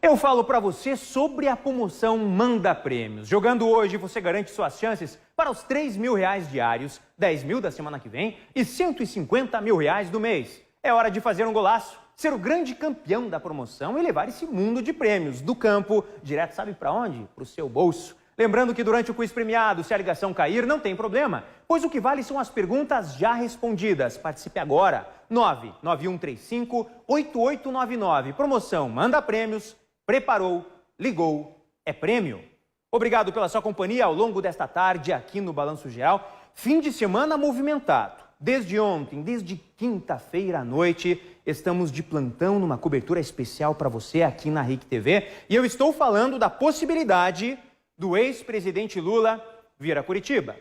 Eu falo para você sobre a promoção Manda Prêmios. Jogando hoje, você garante suas chances para os R$3.000 diários, 10 mil da semana que vem e R$150 mil do mês. É hora de fazer um golaço, ser o grande campeão da promoção e levar esse mundo de prêmios do campo direto, sabe para onde? Para o seu bolso. Lembrando que durante o quiz premiado, se a ligação cair, não tem problema, pois o que vale são as perguntas já respondidas. Participe agora, 99135-8899. Promoção Manda Prêmios. Preparou, ligou, é prêmio. Obrigado pela sua companhia ao longo desta tarde aqui no Balanço Geral. Fim de semana movimentado. Desde ontem, desde quinta-feira à noite, estamos de plantão numa cobertura especial para você aqui na RIC TV. E eu estou falando da possibilidade do ex-presidente Lula vir a Curitiba.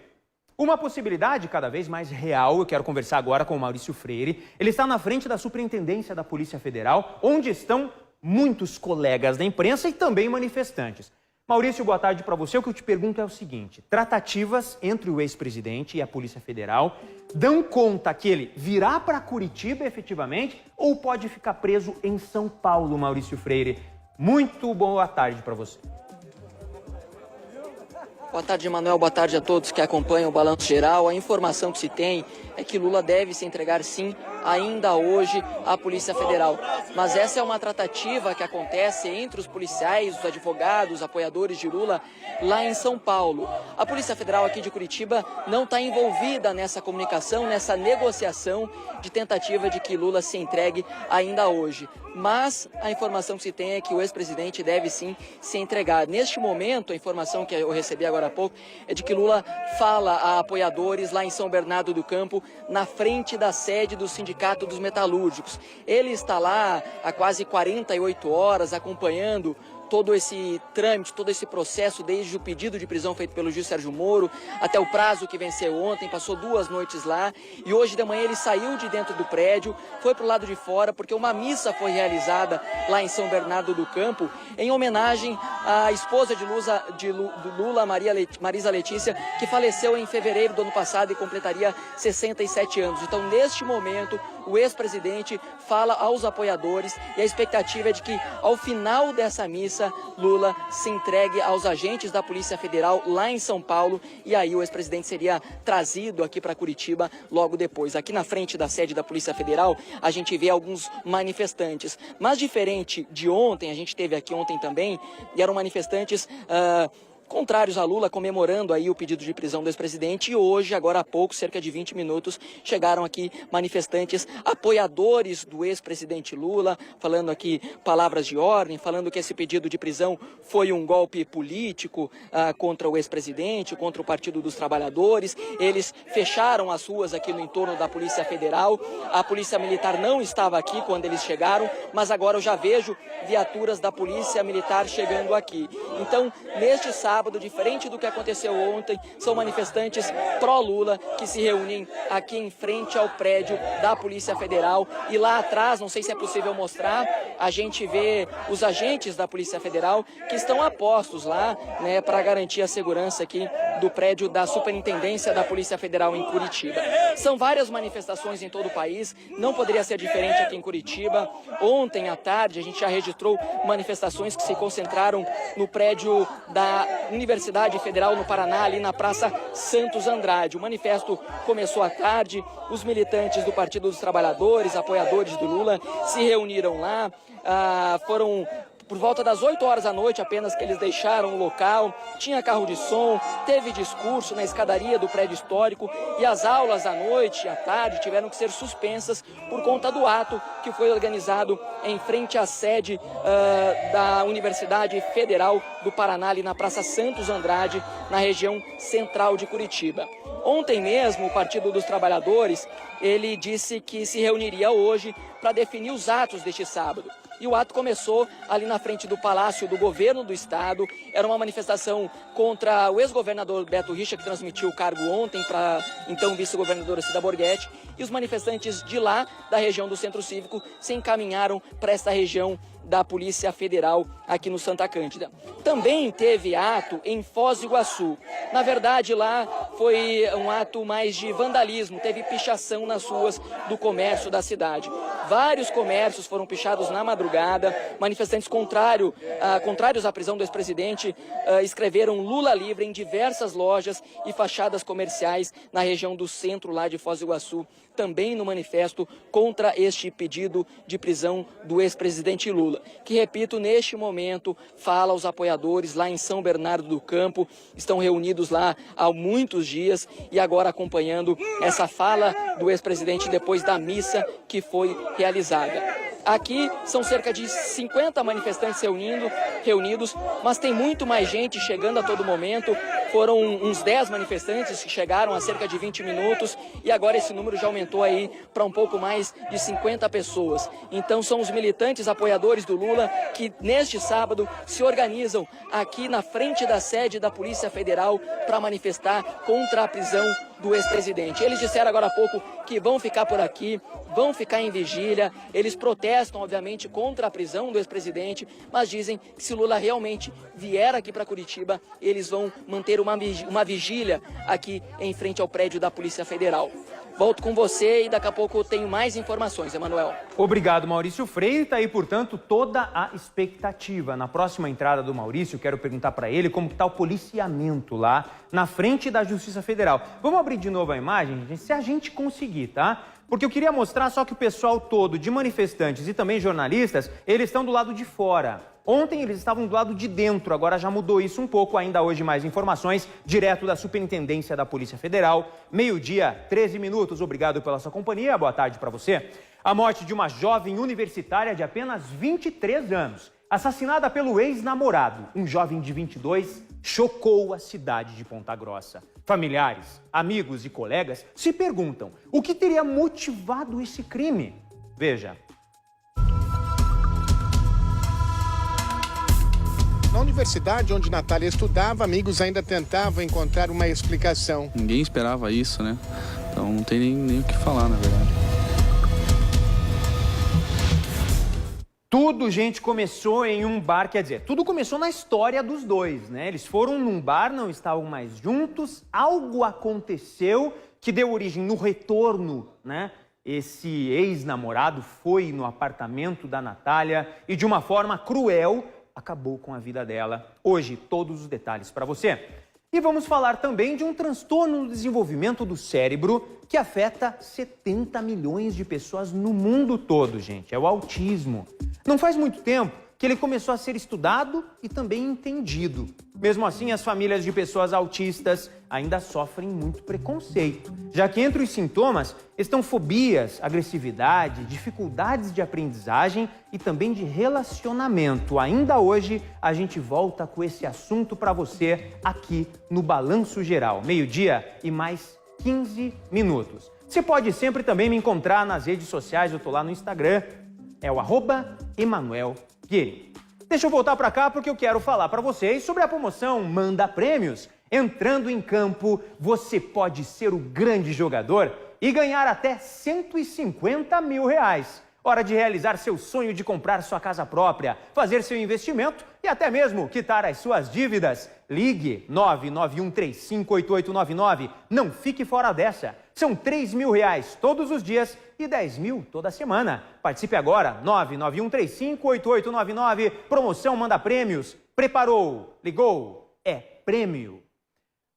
Uma possibilidade cada vez mais real. Eu quero conversar agora com o Maurício Freire. Ele está na frente da Superintendência da Polícia Federal, onde estão muitos colegas da imprensa e também manifestantes. Maurício, boa tarde para você. O que eu te pergunto é o seguinte: tratativas entre o ex-presidente e a Polícia Federal dão conta que ele virá para Curitiba efetivamente ou pode ficar preso em São Paulo, Maurício Freire? Muito boa tarde para você. Boa tarde, Manuel. Boa tarde a todos que acompanham o Balanço Geral. A informação que se tem é que Lula deve se entregar, sim, ainda hoje à Polícia Federal. Mas essa é uma tratativa que acontece entre os policiais, os advogados, os apoiadores de Lula lá em São Paulo. A Polícia Federal aqui de Curitiba não está envolvida nessa comunicação, nessa negociação de tentativa de que Lula se entregue ainda hoje. Mas a informação que se tem é que o ex-presidente deve sim se entregar. Neste momento, a informação que eu recebi agora há pouco é de que Lula fala a apoiadores lá em São Bernardo do Campo, na frente da sede do Sindicato dos Metalúrgicos. Ele está lá há quase 48 horas acompanhando todo esse trâmite, todo esse processo, desde o pedido de prisão feito pelo juiz Sérgio Moro até o prazo que venceu ontem, passou 2 noites lá e hoje de manhã ele saiu de dentro do prédio, foi para o lado de fora porque uma missa foi realizada lá em São Bernardo do Campo em homenagem à esposa de Lula, Marisa Letícia, que faleceu em fevereiro do ano passado e completaria 67 anos. Então, neste momento, o ex-presidente fala aos apoiadores e a expectativa é de que, ao final dessa missa, Lula se entregue aos agentes da Polícia Federal lá em São Paulo e aí o ex-presidente seria trazido aqui para Curitiba logo depois. Aqui na frente da sede da Polícia Federal, a gente vê alguns manifestantes. Mas diferente de ontem, a gente teve aqui ontem também, e eram manifestantes contrários a Lula, comemorando aí o pedido de prisão do ex-presidente. E hoje, agora há pouco, cerca de 20 minutos, chegaram aqui manifestantes apoiadores do ex-presidente Lula, falando aqui palavras de ordem, falando que esse pedido de prisão foi um golpe político contra o ex-presidente, contra o Partido dos Trabalhadores. Eles fecharam as ruas aqui no entorno da Polícia Federal. A Polícia Militar não estava aqui quando eles chegaram, mas agora eu já vejo viaturas da Polícia Militar chegando aqui. Então, neste sábado, diferente do que aconteceu ontem, são manifestantes pró-Lula que se reúnem aqui em frente ao prédio da Polícia Federal. E lá atrás, não sei se é possível mostrar, a gente vê os agentes da Polícia Federal que estão a postos lá, né, para garantir a segurança aqui do prédio da Superintendência da Polícia Federal em Curitiba. São várias manifestações em todo o país, não poderia ser diferente aqui em Curitiba. Ontem à tarde a gente já registrou manifestações que se concentraram no prédio da Universidade Federal no Paraná, ali na Praça Santos Andrade. O manifesto começou à tarde, os militantes do Partido dos Trabalhadores, apoiadores do Lula, se reuniram lá, foram por volta das 8 horas da noite apenas que eles deixaram o local. Tinha carro de som, teve discurso na escadaria do prédio histórico e as aulas à noite e à tarde tiveram que ser suspensas por conta do ato que foi organizado em frente à sede da Universidade Federal do Paraná, ali na Praça Santos Andrade, na região central de Curitiba. Ontem mesmo, o Partido dos Trabalhadores, ele disse que se reuniria hoje para definir os atos deste sábado. E o ato começou ali na frente do Palácio do Governo do Estado. Era uma manifestação contra o ex-governador Beto Richa, que transmitiu o cargo ontem para então vice-governadora Cida Borghetti. E os manifestantes de lá, da região do Centro Cívico, se encaminharam para esta região da Polícia Federal aqui no Santa Cândida. Também teve ato em Foz do Iguaçu. Na verdade, lá foi um ato mais de vandalismo, teve pichação nas ruas do comércio da cidade. Vários comércios foram pichados na madrugada, manifestantes contrários à prisão do ex-presidente escreveram Lula livre em diversas lojas e fachadas comerciais na região do centro lá de Foz do Iguaçu, também no manifesto contra este pedido de prisão do ex-presidente Lula, que, repito, neste momento fala aos apoiadores lá em São Bernardo do Campo, estão reunidos lá há muitos dias e agora acompanhando essa fala do ex-presidente depois da missa que foi realizada. Aqui são cerca de 50 manifestantes reunidos, mas tem muito mais gente chegando a todo momento. Foram uns 10 manifestantes que chegaram há cerca de 20 minutos e agora esse número já aumentou aí para um pouco mais de 50 pessoas. Então são os militantes apoiadores do Lula que neste sábado se organizam aqui na frente da sede da Polícia Federal para manifestar contra a prisão do ex-presidente. Eles disseram agora há pouco que vão ficar por aqui, vão ficar em vigília. Eles protestam, obviamente, contra a prisão do ex-presidente, mas dizem que se Lula realmente vier aqui para Curitiba, eles vão manter uma vigília aqui em frente ao prédio da Polícia Federal. Volto com você e daqui a pouco eu tenho mais informações, Emanuel. Obrigado, Maurício Freire. Está aí, portanto, toda a expectativa. Na próxima entrada do Maurício, quero perguntar para ele como está o policiamento lá na frente da Justiça Federal. Vamos abrir de novo a imagem, gente, se a gente conseguir, tá? Porque eu queria mostrar só que o pessoal todo de manifestantes e também jornalistas, eles estão do lado de fora. Ontem eles estavam do lado de dentro, agora já mudou isso um pouco. Ainda hoje mais informações, direto da Superintendência da Polícia Federal. 12h, 13 minutos. Obrigado pela sua companhia, boa tarde para você. A morte de uma jovem universitária de apenas 23 anos, assassinada pelo ex-namorado, um jovem de 22, chocou a cidade de Ponta Grossa. Familiares, amigos e colegas se perguntam o que teria motivado esse crime. Veja. Na universidade onde Natália estudava, amigos ainda tentavam encontrar uma explicação. Ninguém esperava isso, né? Então não tem nem o que falar, na verdade. Tudo, gente, começou em um bar, quer dizer, tudo começou na história dos dois, né? Eles foram num bar, não estavam mais juntos, algo aconteceu que deu origem no retorno, né? Esse ex-namorado foi no apartamento da Natália e, de uma forma cruel, acabou com a vida dela. Hoje, todos os detalhes para você. E vamos falar também de um transtorno no desenvolvimento do cérebro que afeta 70 milhões de pessoas no mundo todo, gente. É o autismo. Não faz muito tempo que ele começou a ser estudado e também entendido. Mesmo assim, as famílias de pessoas autistas ainda sofrem muito preconceito, já que entre os sintomas estão fobias, agressividade, dificuldades de aprendizagem e também de relacionamento. Ainda hoje, a gente volta com esse assunto para você aqui no Balanço Geral. 12h e mais 15 minutos. Você pode sempre também me encontrar nas redes sociais, eu tô lá no Instagram, é o @EmanuelPieri. Deixa eu voltar para cá porque eu quero falar para vocês sobre a promoção Manda Prêmios. Entrando em campo, você pode ser o grande jogador e ganhar até R$150 mil. Hora de realizar seu sonho de comprar sua casa própria, fazer seu investimento e até mesmo quitar as suas dívidas. Ligue 991358899. Não fique fora dessa. São R$3 mil todos os dias e 10 mil toda semana. Participe agora, 991358899. Promoção Manda Prêmios. Preparou, ligou, é prêmio.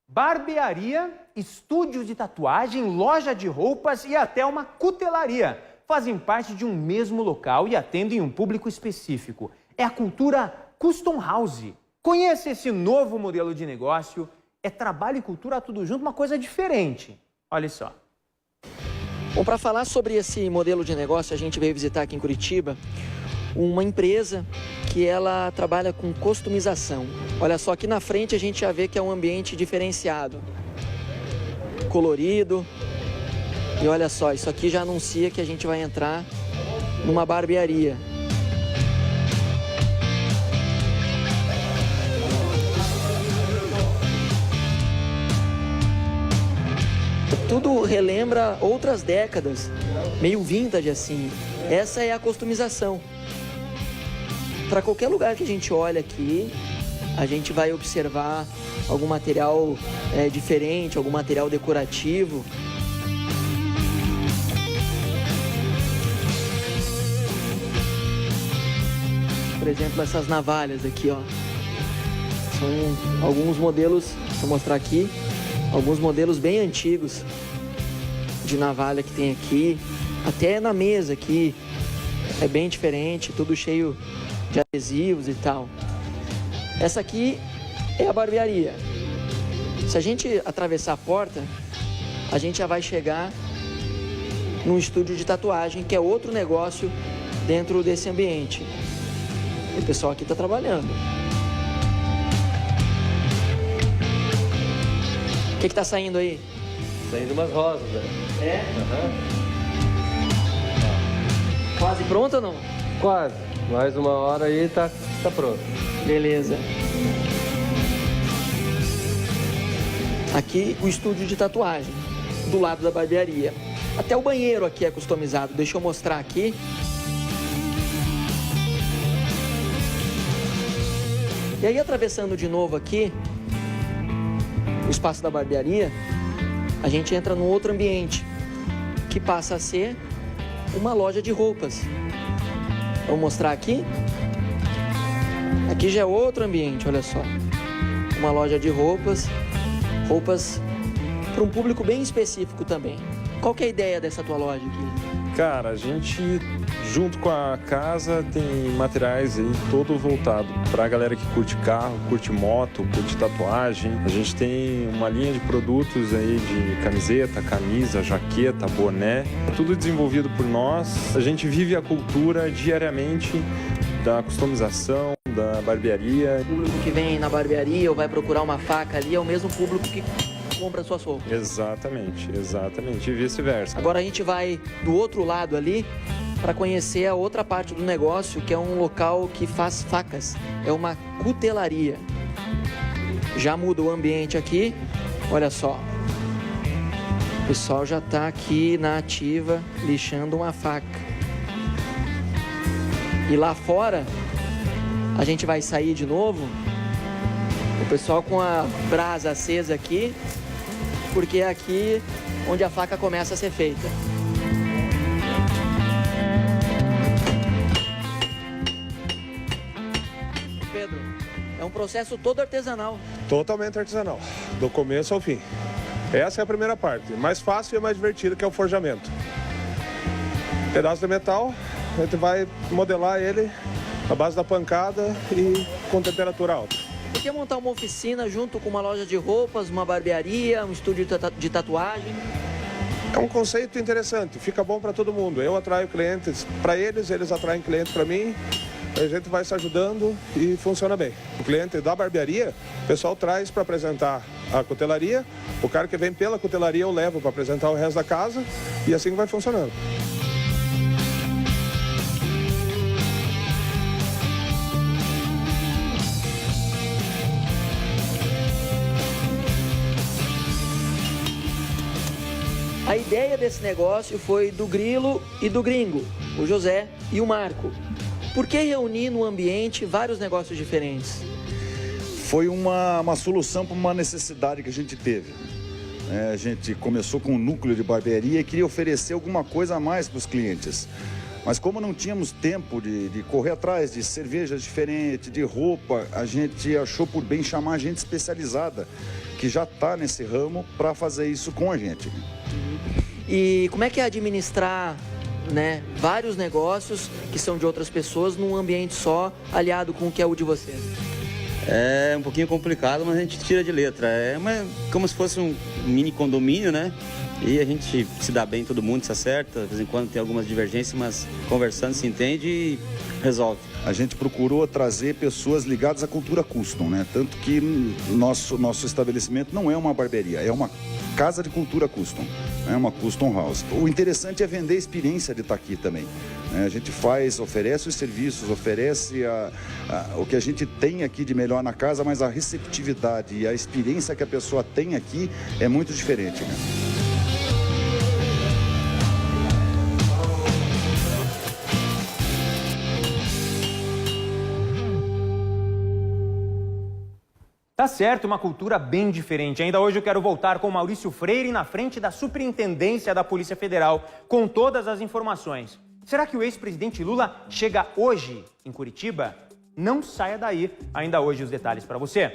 Barbearia, estúdios de tatuagem, loja de roupas e até uma cutelaria fazem parte de um mesmo local e atendem um público específico. É a cultura Custom House. Conheça esse novo modelo de negócio. É trabalho e cultura tudo junto, uma coisa diferente. Olha só. Bom, para falar sobre esse modelo de negócio, a gente veio visitar aqui em Curitiba uma empresa que ela trabalha com customização. Olha só, aqui na frente a gente já vê que é um ambiente diferenciado, colorido. E olha só, isso aqui já anuncia que a gente vai entrar numa barbearia. Tudo relembra outras décadas, meio vintage assim. Essa é a customização. Para qualquer lugar que a gente olha aqui, a gente vai observar algum material diferente, algum material decorativo. Por exemplo, essas navalhas aqui, ó. São alguns modelos, vou mostrar aqui, alguns modelos bem antigos de navalha que tem aqui. Até na mesa aqui é bem diferente, tudo cheio de adesivos e tal. Essa aqui é a barbearia. Se a gente atravessar a porta, a gente já vai chegar num estúdio de tatuagem, que é outro negócio dentro desse ambiente. E o pessoal aqui está trabalhando. O que está saindo aí? Saindo umas rosas, né? É? Quase pronto ou não? Quase. Mais uma hora aí tá pronto. Beleza. Aqui o estúdio de tatuagem, do lado da barbearia. Até o banheiro aqui é customizado. Deixa eu mostrar aqui. E aí, atravessando de novo aqui o espaço da barbearia, a gente entra num outro ambiente, que passa a ser uma loja de roupas. Vou mostrar aqui. Aqui já é outro ambiente, olha só. Uma loja de roupas. Roupas para um público bem específico também. Qual que é a ideia dessa tua loja aqui? Cara, a gente, junto com a casa, tem materiais aí todo voltado para a galera que curte carro, curte moto, curte tatuagem. A gente tem uma linha de produtos aí de camiseta, camisa, jaqueta, boné. Tudo desenvolvido por nós. A gente vive a cultura diariamente da customização, da barbearia. O público que vem na barbearia ou vai procurar uma faca ali é o mesmo público que compra suas roupas. Exatamente, exatamente. E vice-versa. Agora a gente vai do outro lado ali para conhecer a outra parte do negócio, que é um local que faz facas. É uma cutelaria. Já muda o ambiente aqui. Olha só. O pessoal já está aqui na ativa, lixando uma faca. E lá fora, a gente vai sair de novo. O pessoal com a brasa acesa aqui, porque é aqui onde a faca começa a ser feita. Pedro, é um processo todo artesanal. Totalmente artesanal, do começo ao fim. Essa é a primeira parte, mais fácil e mais divertida, que é o forjamento. Pedaço de metal, a gente vai modelar ele à base da pancada e com temperatura alta. Por que montar uma oficina junto com uma loja de roupas, uma barbearia, um estúdio de tatuagem? É um conceito interessante, fica bom para todo mundo. Eu atraio clientes para eles, eles atraem clientes para mim. A gente vai se ajudando e funciona bem. O cliente da barbearia, o pessoal traz para apresentar a cutelaria. O cara que vem pela cutelaria eu levo para apresentar o resto da casa e assim vai funcionando. A ideia desse negócio foi do Grilo e do Gringo, o José e o Marco. Por que reunir no ambiente vários negócios diferentes? Foi uma solução para uma necessidade que a gente teve. A gente começou com um núcleo de barbearia e queria oferecer alguma coisa a mais para os clientes. Mas como não tínhamos tempo de correr atrás de cervejas diferentes, de roupa, a gente achou por bem chamar gente especializada, que já está nesse ramo, para fazer isso com a gente. E como é que é administrar, né, vários negócios que são de outras pessoas num ambiente só, aliado com o que é o de vocês? É um pouquinho complicado, mas a gente tira de letra. É como se fosse um mini condomínio, né? E a gente se dá bem, todo mundo se acerta. De vez em quando tem algumas divergências, mas conversando se entende e resolve. A gente procurou trazer pessoas ligadas à cultura custom, né? Tanto que nosso estabelecimento não é uma barbearia, é uma casa de cultura custom, é uma custom house. O interessante é vender a experiência de estar aqui também. A gente oferece os serviços, oferece o que a gente tem aqui de melhor na casa, mas a receptividade e a experiência que a pessoa tem aqui é muito diferente, né? Tá certo, uma cultura bem diferente. Ainda hoje eu quero voltar com Maurício Freire na frente da Superintendência da Polícia Federal, com todas as informações. Será que o ex-presidente Lula chega hoje em Curitiba? Não saia daí, ainda hoje os detalhes para você.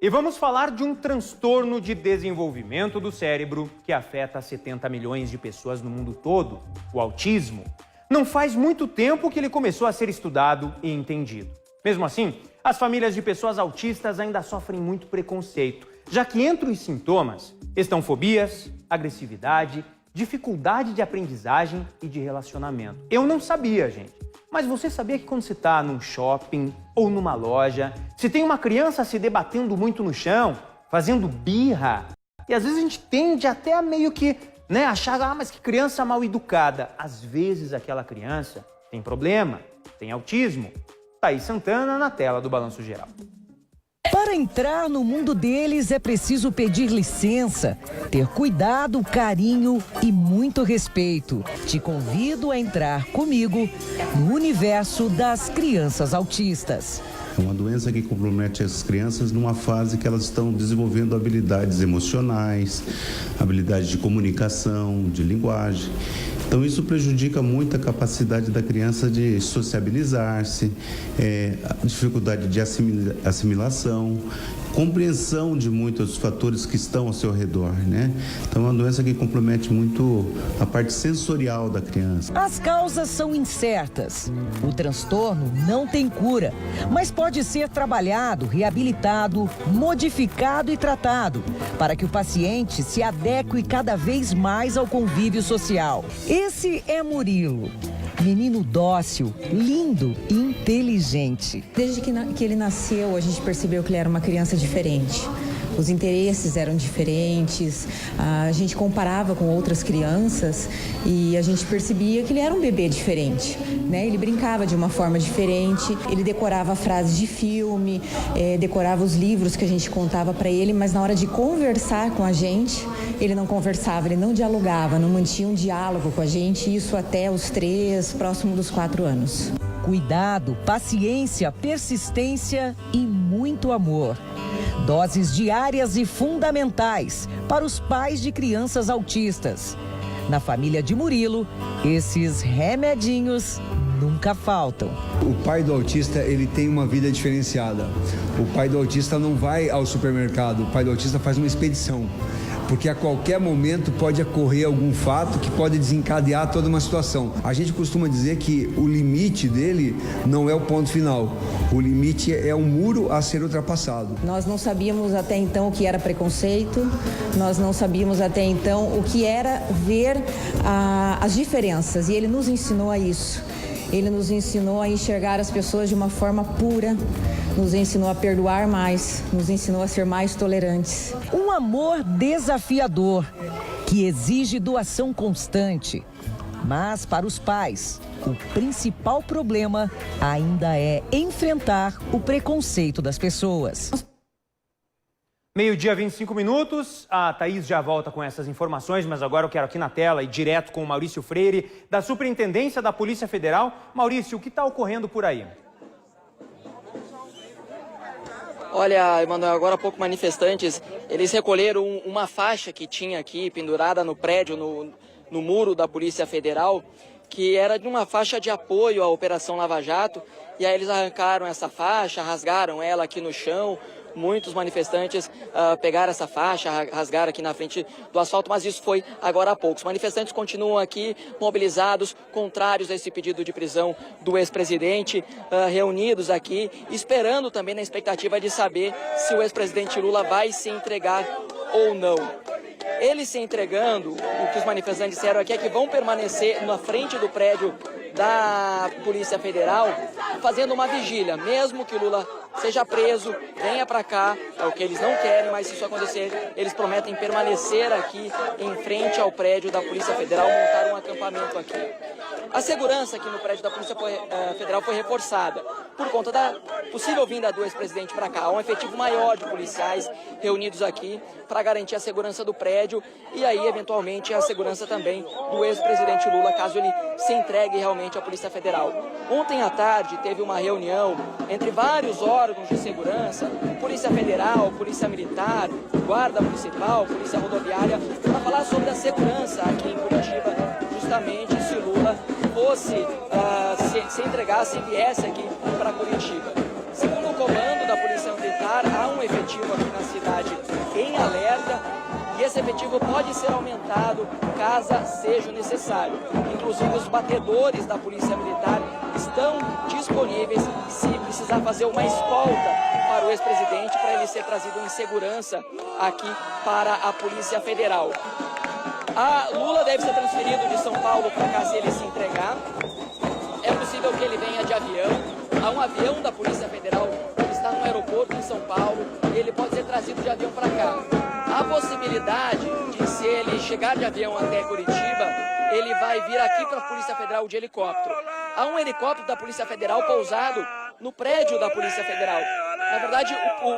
E vamos falar de um transtorno de desenvolvimento do cérebro que afeta 70 milhões de pessoas no mundo todo, o autismo. Não faz muito tempo que ele começou a ser estudado e entendido. Mesmo assim, as famílias de pessoas autistas ainda sofrem muito preconceito, já que entre os sintomas estão fobias, agressividade, dificuldade de aprendizagem e de relacionamento. Eu não sabia, gente. Mas você sabia que quando você está num shopping ou numa loja, se tem uma criança se debatendo muito no chão, fazendo birra, e às vezes a gente tende até a meio que, achar, mas que criança mal educada. Às vezes aquela criança tem problema, tem autismo. Thaís Santana na tela do Balanço Geral. Para entrar no mundo deles é preciso pedir licença, ter cuidado, carinho e muito respeito. Te convido a entrar comigo no universo das crianças autistas. É uma doença que compromete as crianças numa fase que elas estão desenvolvendo habilidades emocionais, habilidades de comunicação, de linguagem. Então isso prejudica muito a capacidade da criança de sociabilizar-se, a dificuldade de assimilação, compreensão de muitos fatores que estão ao seu redor, né? Então é uma doença que compromete muito a parte sensorial da criança. As causas são incertas. O transtorno não tem cura, mas pode ser trabalhado, reabilitado, modificado e tratado para que o paciente se adeque cada vez mais ao convívio social. Esse é Murilo. Menino dócil, lindo e inteligente. Desde que ele nasceu, a gente percebeu que ele era uma criança diferente. Os interesses eram diferentes, a gente comparava com outras crianças e a gente percebia que ele era um bebê diferente, né? Ele brincava de uma forma diferente, ele decorava frases de filme, decorava os livros que a gente contava para ele, mas na hora de conversar com a gente, ele não conversava, ele não dialogava, não mantinha um diálogo com a gente, isso até os 3, próximo dos 4 anos. Cuidado, paciência, persistência e muito amor. Doses diárias e fundamentais para os pais de crianças autistas. Na família de Murilo, esses remedinhos nunca faltam. O pai do autista, ele tem uma vida diferenciada. O pai do autista não vai ao supermercado, o pai do autista faz uma expedição. Porque a qualquer momento pode ocorrer algum fato que pode desencadear toda uma situação. A gente costuma dizer que o limite dele não é o ponto final. O limite é um muro a ser ultrapassado. Nós não sabíamos até então o que era preconceito, nós não sabíamos até então o que era ver as diferenças, e ele nos ensinou a isso. Ele nos ensinou a enxergar as pessoas de uma forma pura, nos ensinou a perdoar mais, nos ensinou a ser mais tolerantes. Um amor desafiador, que exige doação constante. Mas para os pais, o principal problema ainda é enfrentar o preconceito das pessoas. Meio-dia, 25 minutos. A Thaís já volta com essas informações, mas agora eu quero aqui na tela e direto com o Maurício Freire, da Superintendência da Polícia Federal. Maurício, o que está ocorrendo por aí? Olha, Emanuel, agora há pouco manifestantes, eles recolheram uma faixa que tinha aqui pendurada no prédio, no muro da Polícia Federal, que era de uma faixa de apoio à Operação Lava Jato, e aí eles arrancaram essa faixa, rasgaram ela aqui no chão. Muitos manifestantes pegaram essa faixa, rasgaram aqui na frente do asfalto, mas isso foi agora há pouco. Os manifestantes continuam aqui mobilizados, contrários a esse pedido de prisão do ex-presidente, reunidos aqui, esperando também na expectativa de saber se o ex-presidente Lula vai se entregar ou não. Ele se entregando, o que os manifestantes disseram aqui é que vão permanecer na frente do prédio da Polícia Federal, fazendo uma vigília, mesmo que Lula seja preso, venha para cá, é o que eles não querem, mas se isso acontecer, eles prometem permanecer aqui em frente ao prédio da Polícia Federal, montar um acampamento aqui. A segurança aqui no prédio da Polícia Federal foi reforçada. por conta da possível vinda do ex-presidente para cá. Há um efetivo maior de policiais reunidos aqui para garantir a segurança do prédio e aí, eventualmente, a segurança também do ex-presidente Lula, caso ele se entregue realmente à Polícia Federal. Ontem à tarde teve uma reunião entre vários órgãos de segurança, Polícia Federal, Polícia Militar, Guarda Municipal, Polícia Rodoviária, para falar sobre a segurança aqui em Curitiba, justamente se Lula fosse, se entregasse e viesse aqui para Curitiba. Segundo o comando da Polícia Militar, há um efetivo aqui na cidade em alerta e esse efetivo pode ser aumentado caso seja necessário. Inclusive os batedores da Polícia Militar estão disponíveis se precisar fazer uma escolta para o ex-presidente, para ele ser trazido em segurança aqui para a Polícia Federal. A Lula deve ser transferido de São Paulo para cá se ele se entregar. É possível que ele venha de avião. Há um avião da Polícia Federal que está no aeroporto em São Paulo e ele pode ser trazido de avião para cá. A possibilidade de, se ele chegar de avião até Curitiba, ele vai vir aqui para a Polícia Federal de helicóptero. Há um helicóptero da Polícia Federal pousado no prédio da Polícia Federal. Na verdade,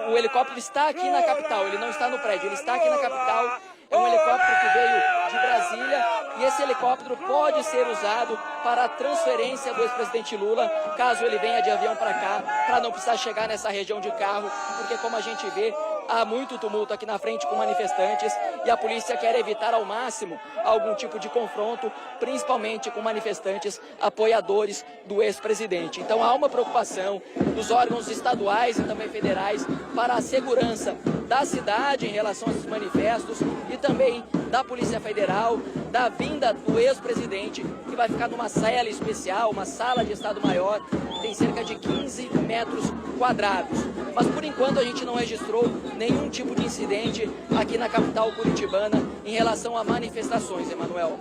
o helicóptero está aqui na capital, ele não está no prédio, ele está aqui na capital. É um helicóptero que veio de Brasília e esse helicóptero pode ser usado para a transferência do ex-presidente Lula, caso ele venha de avião para cá, para não precisar chegar nessa região de carro, porque como a gente vê, há muito tumulto aqui na frente com manifestantes e a polícia quer evitar ao máximo algum tipo de confronto, principalmente com manifestantes apoiadores do ex-presidente. Então há uma preocupação dos órgãos estaduais e também federais para a segurança da cidade em relação a esses manifestos e também da Polícia Federal, da vinda do ex-presidente, que vai ficar numa cela especial, uma sala de Estado-Maior, que tem cerca de 15 metros quadrados. Mas por enquanto a gente não registrou nenhum tipo de incidente aqui na capital curitibana em relação a manifestações, Emanuel.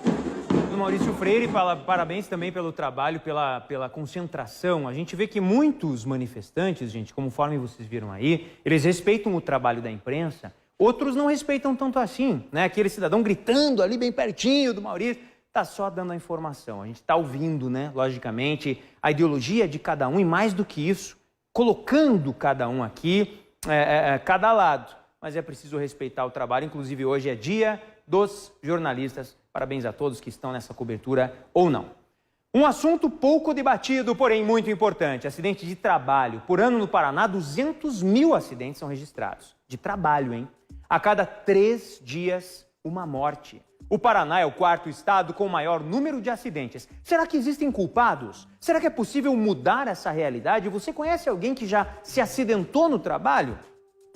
Maurício Freire, parabéns também pelo trabalho, pela concentração. A gente vê que muitos manifestantes, gente, conforme vocês viram aí, eles respeitam o trabalho da imprensa, outros não respeitam tanto assim, né? Aquele cidadão gritando ali bem pertinho do Maurício, tá só dando a informação. A gente tá ouvindo, né, logicamente, a ideologia de cada um e mais do que isso, colocando cada um aqui, cada lado. Mas é preciso respeitar o trabalho, inclusive hoje é dia dos jornalistas. Parabéns a todos que estão nessa cobertura ou não. Um assunto pouco debatido, porém muito importante. Acidente de trabalho. Por ano no Paraná, 200 mil acidentes são registrados. De trabalho, hein? A cada 3 dias, uma morte. O Paraná é o 4º estado com o maior número de acidentes. Será que existem culpados? Será que é possível mudar essa realidade? Você conhece alguém que já se acidentou no trabalho?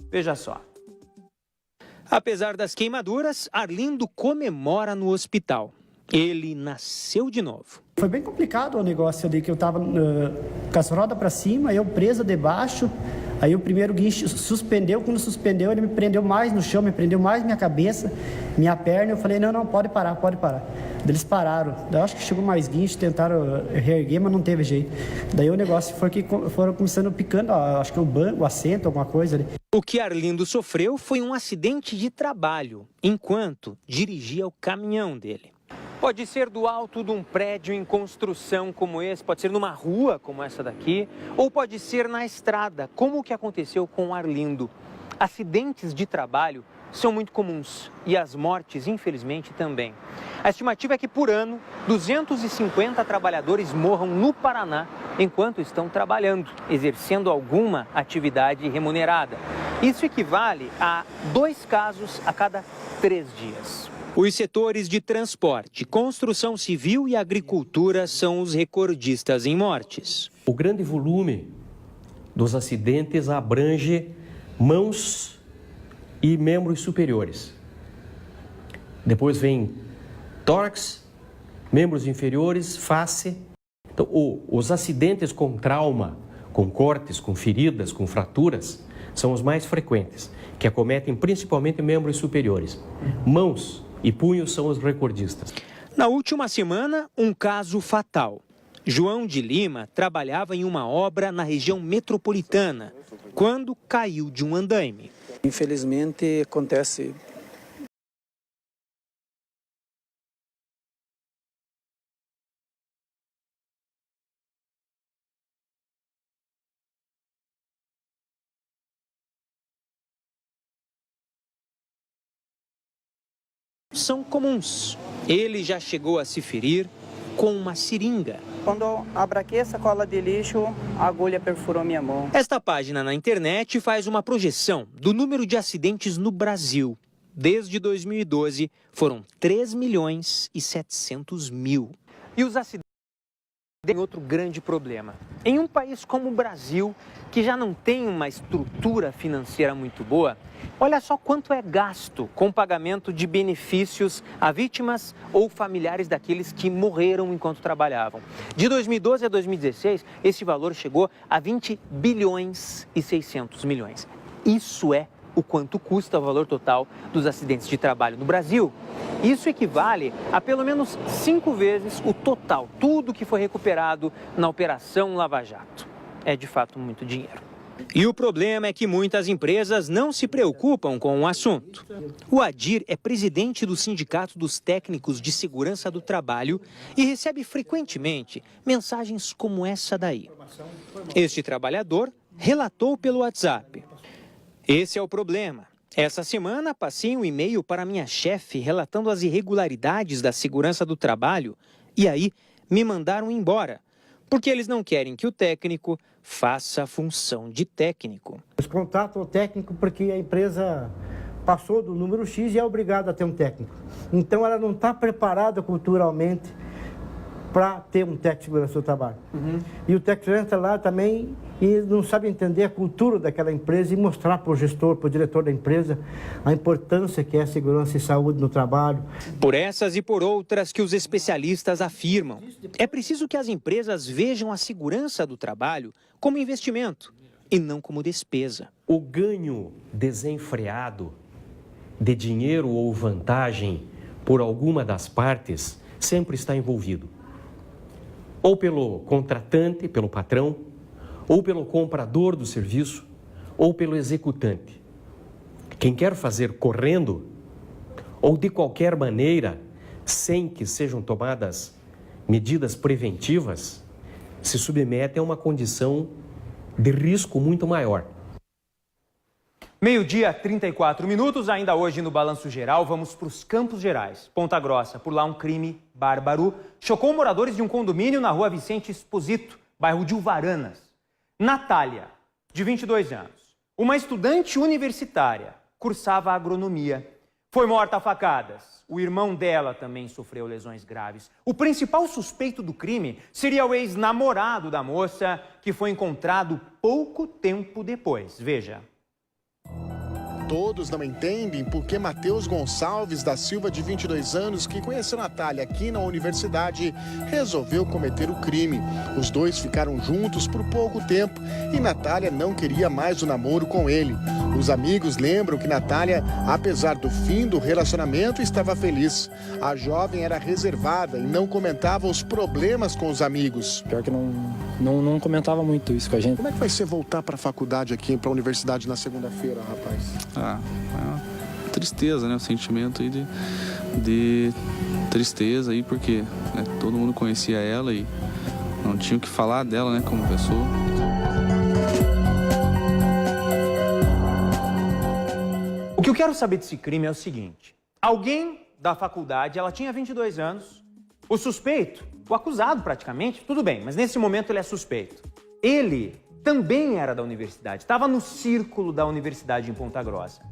Veja só. Apesar das queimaduras, Arlindo comemora no hospital. Ele nasceu de novo. Foi bem complicado o negócio ali, que eu tava com as rodas para cima, eu presa debaixo. Aí o primeiro guincho suspendeu, quando suspendeu ele me prendeu mais no chão, me prendeu mais minha cabeça, minha perna. Eu falei, não, pode parar, pode parar. Daí eles pararam. Daí eu acho que chegou mais guincho, tentaram reerguer, mas não teve jeito. Daí o negócio foi que foram começando picando, acho que o banco, o assento, alguma coisa ali. O que Arlindo sofreu foi um acidente de trabalho, enquanto dirigia o caminhão dele. Pode ser do alto de um prédio em construção como esse, pode ser numa rua como essa daqui, ou pode ser na estrada, como o que aconteceu com o Arlindo. Acidentes de trabalho são muito comuns e as mortes, infelizmente, também. A estimativa é que, por ano, 250 trabalhadores morram no Paraná enquanto estão trabalhando, exercendo alguma atividade remunerada. Isso equivale a 2 casos a cada 3 dias. Os setores de transporte, construção civil e agricultura são os recordistas em mortes. O grande volume dos acidentes abrange mãos e membros superiores. Depois vem tórax, membros inferiores, face. Então, os acidentes com trauma, com cortes, com feridas, com fraturas, são os mais frequentes, que acometem principalmente membros superiores. Mãos e punhos são os recordistas. Na última semana, um caso fatal. João de Lima trabalhava em uma obra na região metropolitana, quando caiu de um andaime. Infelizmente, acontece são comuns. Ele já chegou a se ferir com uma seringa. Quando abraquei a sacola de lixo, a agulha perfurou minha mão. Esta página na internet faz uma projeção do número de acidentes no Brasil. Desde 2012, foram 3.700.000. E os acidentes têm outro grande problema. Em um país como o Brasil, que já não tem uma estrutura financeira muito boa, olha só quanto é gasto com o pagamento de benefícios a vítimas ou familiares daqueles que morreram enquanto trabalhavam. De 2012 a 2016, esse valor chegou a 20 bilhões e 600 milhões. Isso é o quanto custa o valor total dos acidentes de trabalho no Brasil. Isso equivale a pelo menos 5 vezes o total, tudo que foi recuperado na Operação Lava Jato. É de fato muito dinheiro. E o problema é que muitas empresas não se preocupam com o assunto. O Adir é presidente do Sindicato dos Técnicos de Segurança do Trabalho e recebe frequentemente mensagens como essa daí. Este trabalhador relatou pelo WhatsApp: esse é o problema. Essa semana passei um e-mail para minha chefe relatando as irregularidades da segurança do trabalho e aí me mandaram embora, porque eles não querem que o técnico faça a função de técnico. Eles contratam o técnico porque a empresa passou do número X e é obrigada a ter um técnico. Então ela não está preparada culturalmente para ter um técnico de segurança do trabalho. E o técnico entra lá também e não sabe entender a cultura daquela empresa e mostrar para o gestor, para o diretor da empresa, a importância que é a segurança e saúde no trabalho. Por essas e por outras que os especialistas afirmam, é preciso que as empresas vejam a segurança do trabalho como investimento e não como despesa. O ganho desenfreado de dinheiro ou vantagem por alguma das partes sempre está envolvido. Ou pelo contratante, pelo patrão, ou pelo comprador do serviço, ou pelo executante. Quem quer fazer correndo, ou de qualquer maneira, sem que sejam tomadas medidas preventivas, se submete a uma condição de risco muito maior. 12h34, ainda hoje no Balanço Geral, vamos para os Campos Gerais, Ponta Grossa. Por lá um crime bárbaro chocou moradores de um condomínio na rua Vicente Esposito, bairro de Uvaranas. Natália, de 22 anos, uma estudante universitária, cursava agronomia. Foi morta a facadas. O irmão dela também sofreu lesões graves. O principal suspeito do crime seria o ex-namorado da moça, que foi encontrado pouco tempo depois. Veja. Todos não entendem por que Matheus Gonçalves da Silva, de 22 anos, que conheceu Natália aqui na universidade, resolveu cometer o crime. Os dois ficaram juntos por pouco tempo e Natália não queria mais o namoro com ele. Os amigos lembram que Natália, apesar do fim do relacionamento, estava feliz. A jovem era reservada e não comentava os problemas com os amigos. Pior que não comentava muito isso com a gente. Como é que vai ser voltar para a faculdade aqui, para a universidade na segunda-feira, rapaz? É uma tristeza, né? O sentimento aí de tristeza aí, porque né, todo mundo conhecia ela e não tinha o que falar dela, né, como pessoa. O que eu quero saber desse crime é o seguinte: alguém da faculdade, ela tinha 22 anos, o suspeito, o acusado praticamente, tudo bem, mas nesse momento ele é suspeito. Ele também era da universidade, estava no círculo da universidade em Ponta Grossa.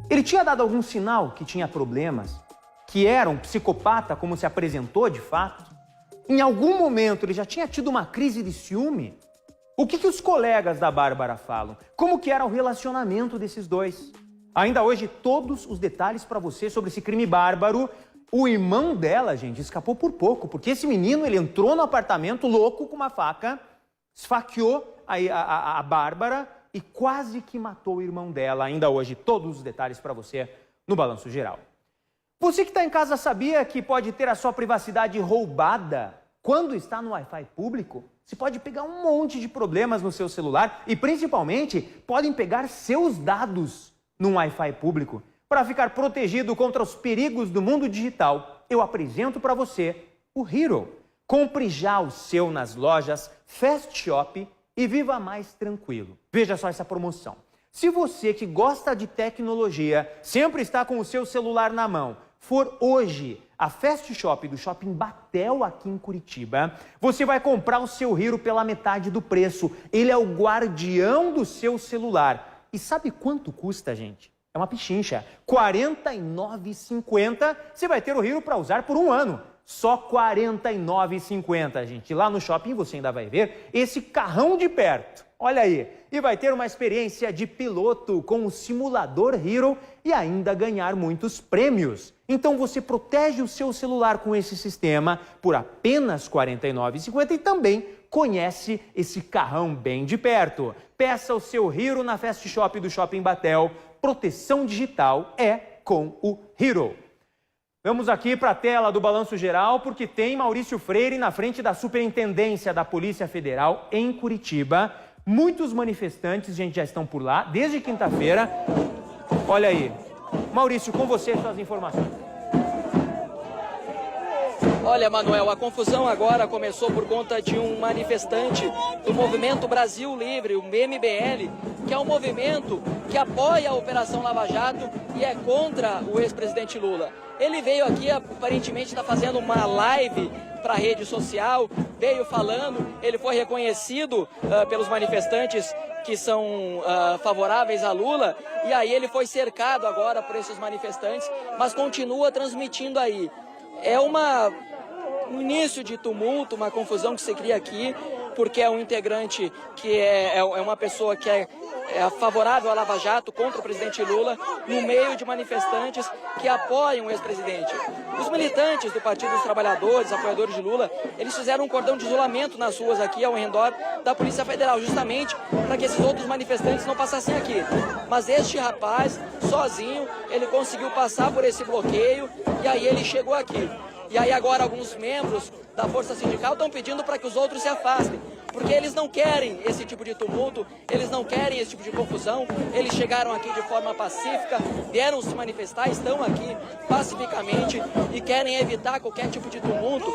Ele tinha dado algum sinal que tinha problemas, que era um psicopata, como se apresentou de fato? Em algum momento ele já tinha tido uma crise de ciúme? O que os colegas da Bárbara falam? Como que era o relacionamento desses dois? Ainda hoje, todos os detalhes para você sobre esse crime bárbaro. O irmão dela, gente, escapou por pouco, porque esse menino, ele entrou no apartamento louco com uma faca, esfaqueou a Bárbara e quase que matou o irmão dela. Ainda hoje, todos os detalhes para você no Balanço Geral. Você que está em casa sabia que pode ter a sua privacidade roubada quando está no Wi-Fi público? Você pode pegar um monte de problemas no seu celular e, principalmente, podem pegar seus dados no Wi-Fi público. Para ficar protegido contra os perigos do mundo digital, eu apresento para você o Hero. Compre já o seu nas lojas Fast Shop e viva mais tranquilo. Veja só essa promoção. Se você que gosta de tecnologia sempre está com o seu celular na mão, for hoje a Fast Shop do Shopping Batel aqui em Curitiba, você vai comprar o seu Hero pela metade do preço. Ele é o guardião do seu celular. E sabe quanto custa, gente? É uma pichincha. R$ 49,50. Você vai ter o Hero para usar por um ano. Só R$ 49,50, gente. Lá no shopping você ainda vai ver esse carrão de perto. Olha aí. E vai ter uma experiência de piloto com o simulador Hero e ainda ganhar muitos prêmios. Então você protege o seu celular com esse sistema por apenas R$ 49,50 e também conhece esse carrão bem de perto. Peça o seu Hero na Fast Shop do Shopping Batel. Proteção digital é com o Hero. Vamos aqui para a tela do Balanço Geral, porque tem Maurício Freire na frente da Superintendência da Polícia Federal em Curitiba. Muitos manifestantes, gente, já estão por lá desde quinta-feira. Olha aí. Maurício, com você, suas informações. Olha, Manuel, a confusão agora começou por conta de um manifestante do Movimento Brasil Livre, o MBL, que é um movimento que apoia a Operação Lava Jato e é contra o ex-presidente Lula. Ele veio aqui, aparentemente está fazendo uma live para a rede social, veio falando, ele foi reconhecido pelos manifestantes que são favoráveis a Lula, e aí ele foi cercado agora por esses manifestantes, mas continua transmitindo aí. É um início de tumulto, uma confusão que se cria aqui, porque é um integrante que é uma pessoa que é favorável à Lava Jato, contra o presidente Lula, no meio de manifestantes que apoiam o ex-presidente. Os militantes do Partido dos Trabalhadores, apoiadores de Lula, eles fizeram um cordão de isolamento nas ruas aqui ao redor da Polícia Federal, justamente para que esses outros manifestantes não passassem aqui. Mas este rapaz, sozinho, ele conseguiu passar por esse bloqueio e aí ele chegou aqui. E aí agora alguns membros da Força Sindical estão pedindo para que os outros se afastem, porque eles não querem esse tipo de tumulto, eles não querem esse tipo de confusão. Eles chegaram aqui de forma pacífica, vieram se manifestar, estão aqui pacificamente e querem evitar qualquer tipo de tumulto.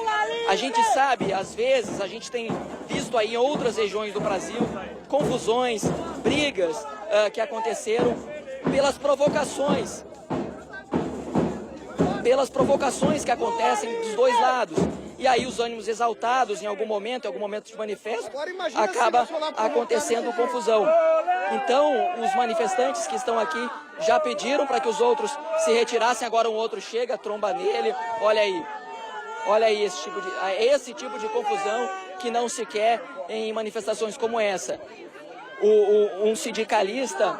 A gente sabe, às vezes, a gente tem visto aí em outras regiões do Brasil confusões, brigas que aconteceram pelas provocações que acontecem dos dois lados. E aí os ânimos exaltados em algum momento de manifesto, acaba acontecendo confusão. Então, os manifestantes que estão aqui já pediram para que os outros se retirassem, agora um outro chega, tromba nele, olha aí esse tipo de confusão que não se quer em manifestações como essa. Um sindicalista,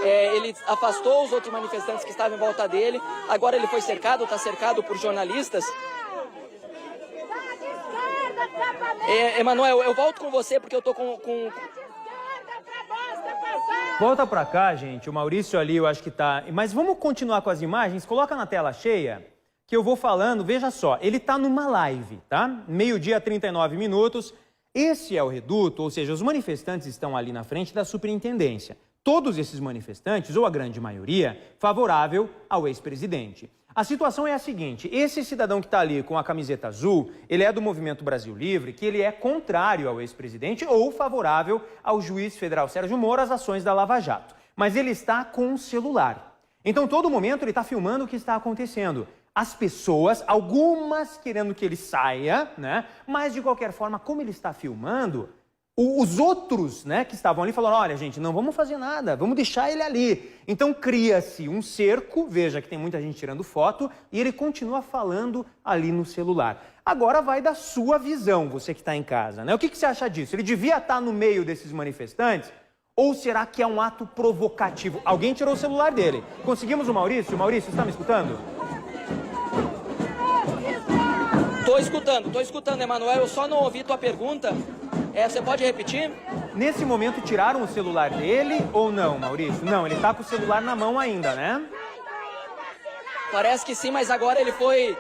ele afastou os outros manifestantes que estavam em volta dele, agora ele foi cercado, está cercado por jornalistas. Emanuel, eu volto com você porque eu tô com... Volta pra cá, gente. O Maurício ali, eu acho que tá... Mas vamos continuar com as imagens? Coloca na tela cheia, que eu vou falando. Veja só, ele tá numa live, tá? 12h, 39 minutos. Esse é o reduto, ou seja, os manifestantes estão ali na frente da superintendência. Todos esses manifestantes, ou a grande maioria, favorável ao ex-presidente. A situação é a seguinte, esse cidadão que está ali com a camiseta azul, ele é do Movimento Brasil Livre, que ele é contrário ao ex-presidente ou favorável ao juiz federal Sérgio Moro às ações da Lava Jato. Mas ele está com um celular. Então, todo momento ele está filmando o que está acontecendo. As pessoas, algumas querendo que ele saia, né? Mas de qualquer forma, como ele está filmando, os outros, né, que estavam ali falaram, olha, gente, não vamos fazer nada, vamos deixar ele ali. Então cria-se um cerco, veja que tem muita gente tirando foto, e ele continua falando ali no celular. Agora vai da sua visão, você que está em casa, né? O que você acha disso? Ele devia estar no meio desses manifestantes? Ou será que é um ato provocativo? Alguém tirou o celular dele. Conseguimos o Maurício? Maurício, está me escutando? Tô escutando, Emanuel, eu só não ouvi tua pergunta. Você pode repetir? Nesse momento tiraram o celular dele ou não, Maurício? Não, ele tá com o celular na mão ainda, né? Parece que sim, mas agora ele foi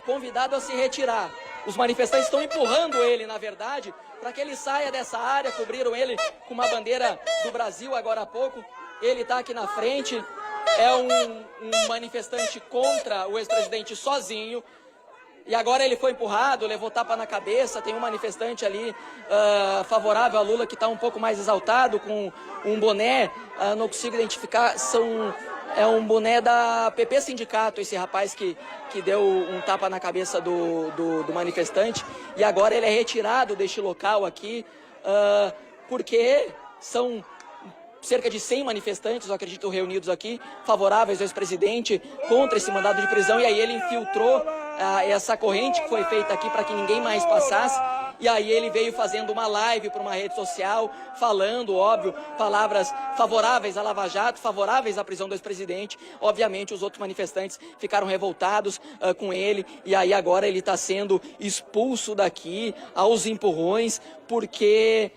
convidado a se retirar. Os manifestantes estão empurrando ele, na verdade, para que ele saia dessa área, cobriram ele com uma bandeira do Brasil agora há pouco. Ele está aqui na frente, é um manifestante contra o ex-presidente sozinho. E agora ele foi empurrado, levou tapa na cabeça, tem um manifestante ali favorável a Lula que está um pouco mais exaltado, com um boné, não consigo identificar, são é um boné da PP Sindicato, esse rapaz que deu um tapa na cabeça do manifestante, e agora ele é retirado deste local aqui, porque são cerca de 100 manifestantes, eu acredito, reunidos aqui, favoráveis ao ex-presidente contra esse mandado de prisão, e aí ele infiltrou essa corrente que foi feita aqui para que ninguém mais passasse, e aí ele veio fazendo uma live para uma rede social, falando, óbvio, palavras favoráveis à Lava Jato, favoráveis à prisão do ex-presidente. Obviamente os outros manifestantes ficaram revoltados com ele, e aí agora ele está sendo expulso daqui aos empurrões, porque...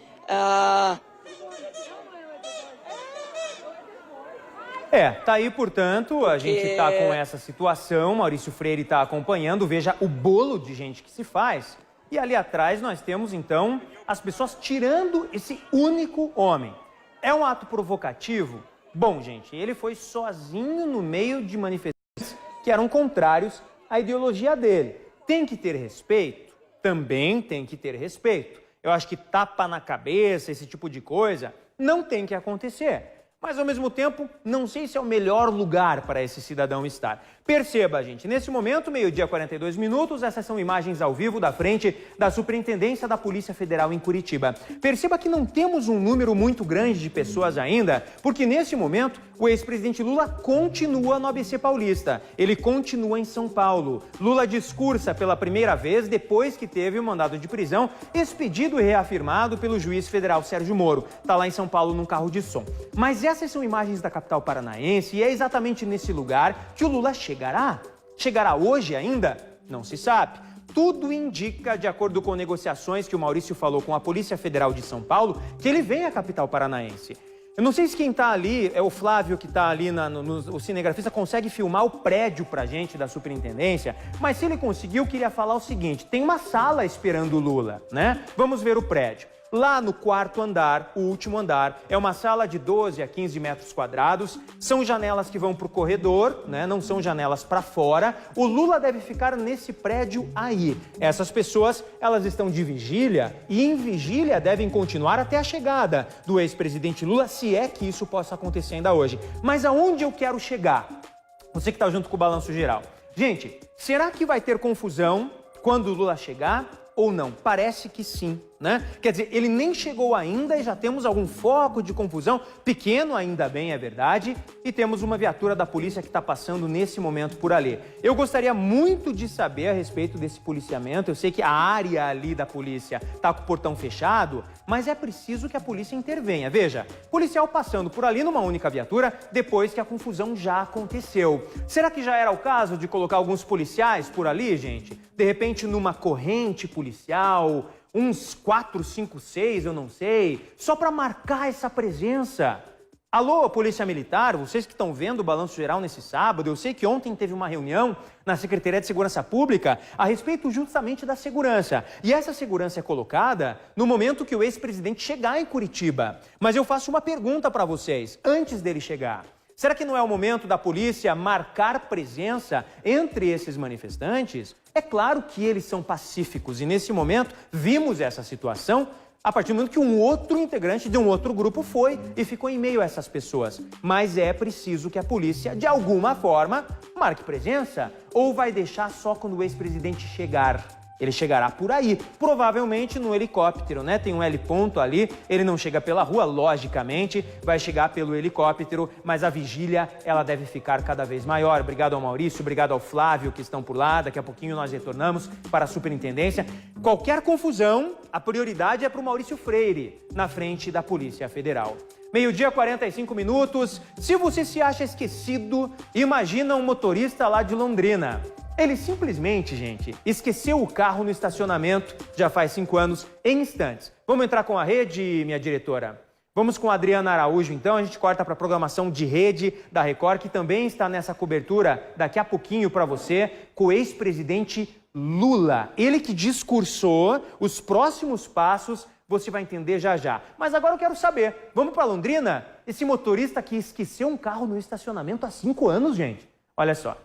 Tá aí, portanto, a gente tá com essa situação, Maurício Freire tá acompanhando, veja o bolo de gente que se faz. E ali atrás nós temos, então, as pessoas tirando esse único homem. É um ato provocativo? Bom, gente, ele foi sozinho no meio de manifestantes que eram contrários à ideologia dele. Tem que ter respeito? Também tem que ter respeito. Eu acho que tapa na cabeça, esse tipo de coisa, não tem que acontecer. Mas, ao mesmo tempo, não sei se é o melhor lugar para esse cidadão estar. Perceba, gente, nesse momento, 12h42, essas são imagens ao vivo da frente da Superintendência da Polícia Federal em Curitiba. Perceba que não temos um número muito grande de pessoas ainda, porque nesse momento o ex-presidente Lula continua no ABC Paulista. Ele continua em São Paulo. Lula discursa pela primeira vez depois que teve o mandado de prisão expedido e reafirmado pelo juiz federal Sérgio Moro. Está lá em São Paulo num carro de som. Mas essas são imagens da capital paranaense e é exatamente nesse lugar que o Lula chegará. Chegará hoje ainda? Não se sabe. Tudo indica, de acordo com negociações que o Maurício falou com a Polícia Federal de São Paulo, que ele vem à capital paranaense. Eu não sei se quem está ali, é o Flávio que está ali, o cinegrafista, consegue filmar o prédio pra gente da superintendência, mas se ele conseguiu, eu queria falar o seguinte, tem uma sala esperando o Lula, né? Vamos ver o prédio. Lá no quarto andar, o último andar, é uma sala de 12 a 15 metros quadrados, são janelas que vão para o corredor, né? Não são janelas para fora. O Lula deve ficar nesse prédio aí. Essas pessoas, elas estão de vigília e em vigília devem continuar até a chegada do ex-presidente Lula, se é que isso possa acontecer ainda hoje. Mas aonde eu quero chegar? Você que está junto com o Balanço Geral. Gente, será que vai ter confusão quando o Lula chegar ou não? Parece que sim, né? Quer dizer, ele nem chegou ainda e já temos algum foco de confusão, pequeno ainda bem, é verdade, e temos uma viatura da polícia que está passando nesse momento por ali. Eu gostaria muito de saber a respeito desse policiamento, eu sei que a área ali da polícia está com o portão fechado, mas é preciso que a polícia intervenha. Veja, policial passando por ali numa única viatura depois que a confusão já aconteceu. Será que já era o caso de colocar alguns policiais por ali, gente? De repente numa corrente policial, uns 4, 5, 6, eu não sei, só para marcar essa presença. Alô, Polícia Militar, vocês que estão vendo o Balanço Geral nesse sábado, eu sei que ontem teve uma reunião na Secretaria de Segurança Pública a respeito justamente da segurança. E essa segurança é colocada no momento que o ex-presidente chegar em Curitiba. Mas eu faço uma pergunta para vocês, antes dele chegar. Será que não é o momento da polícia marcar presença entre esses manifestantes? É claro que eles são pacíficos e nesse momento vimos essa situação a partir do momento que um outro integrante de um outro grupo foi e ficou em meio a essas pessoas. Mas é preciso que a polícia, de alguma forma, marque presença ou vai deixar só quando o ex-presidente chegar? Ele chegará por aí, provavelmente no helicóptero, né? Tem um heliponto ali, ele não chega pela rua, logicamente, vai chegar pelo helicóptero, mas a vigília, ela deve ficar cada vez maior. Obrigado ao Maurício, obrigado ao Flávio que estão por lá, daqui a pouquinho nós retornamos para a superintendência. Qualquer confusão, a prioridade é para o Maurício Freire, na frente da Polícia Federal. 12h45, se você se acha esquecido, imagina um motorista lá de Londrina. Ele simplesmente, gente, esqueceu o carro no estacionamento, já faz 5 anos, em instantes. Vamos entrar com a rede, minha diretora? Vamos com a Adriana Araújo, então, a gente corta para a programação de rede da Record, que também está nessa cobertura daqui a pouquinho para você, com o ex-presidente Lula. Ele que discursou os próximos passos, você vai entender já já. Mas agora eu quero saber, vamos para Londrina? Esse motorista que esqueceu um carro no estacionamento há 5 anos, gente. Olha só.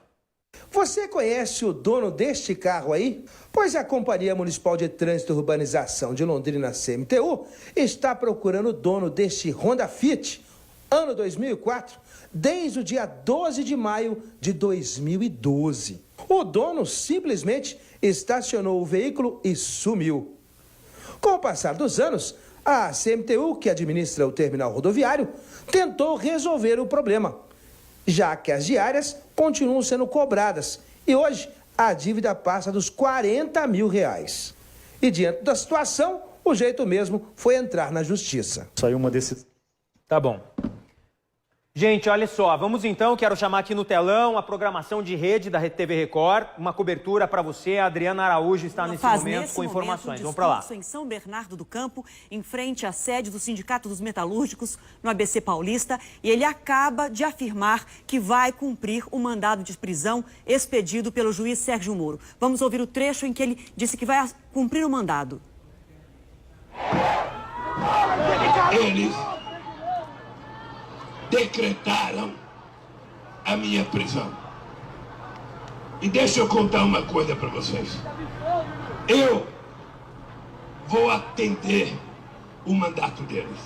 Você conhece o dono deste carro aí? Pois a Companhia Municipal de Trânsito e Urbanização de Londrina, CMTU, está procurando o dono deste Honda Fit, ano 2004, desde o dia 12 de maio de 2012. O dono simplesmente estacionou o veículo e sumiu. Com o passar dos anos, a CMTU, que administra o terminal rodoviário, tentou resolver o problema, já que as diárias continuam sendo cobradas e hoje a dívida passa dos R$40 mil. E diante da situação, o jeito mesmo foi entrar na justiça. Saiu uma decisão. Tá bom. Gente, olha só, vamos então, quero chamar aqui no telão a programação de rede da TV Record, uma cobertura para você, a Adriana Araújo está nesse momento com informações. Vamos para lá. Em São Bernardo do Campo, em frente à sede do Sindicato dos Metalúrgicos, no ABC Paulista, e ele acaba de afirmar que vai cumprir o mandado de prisão expedido pelo juiz Sérgio Moro. Vamos ouvir o trecho em que ele disse que vai cumprir o mandado. Eles decretaram a minha prisão. E deixa eu contar uma coisa para vocês. Eu vou atender o mandato deles.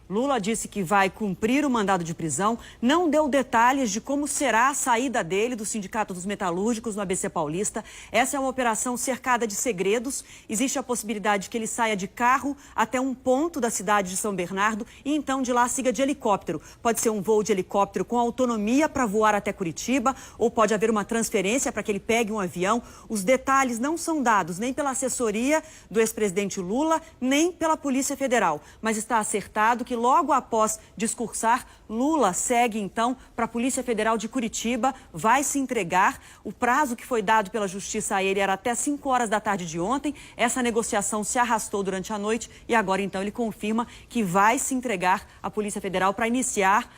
Lula disse que vai cumprir o mandado de prisão, não deu detalhes de como será a saída dele do Sindicato dos Metalúrgicos no ABC Paulista. Essa é uma operação cercada de segredos. Existe a possibilidade de que ele saia de carro até um ponto da cidade de São Bernardo e então de lá siga de helicóptero. Pode ser um voo de helicóptero com autonomia para voar até Curitiba ou pode haver uma transferência para que ele pegue um avião. Os detalhes não são dados nem pela assessoria do ex-presidente Lula, nem pela Polícia Federal. Mas está acertado que logo após discursar, Lula segue então para a Polícia Federal de Curitiba, vai se entregar. O prazo que foi dado pela Justiça a ele era até 5 horas da tarde de ontem. Essa negociação se arrastou durante a noite e agora então ele confirma que vai se entregar à Polícia Federal para iniciar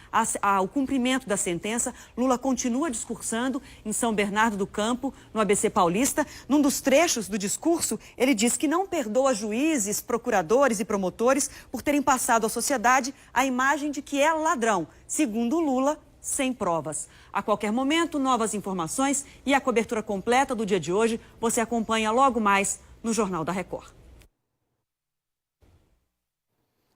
o cumprimento da sentença. Lula continua discursando em São Bernardo do Campo, no ABC Paulista. Num dos trechos do discurso, ele diz que não perdoa juízes, procuradores e promotores por terem passado à sociedade a imagem de que é ladrão, segundo Lula, sem provas. A qualquer momento, novas informações e a cobertura completa do dia de hoje você acompanha logo mais no Jornal da Record.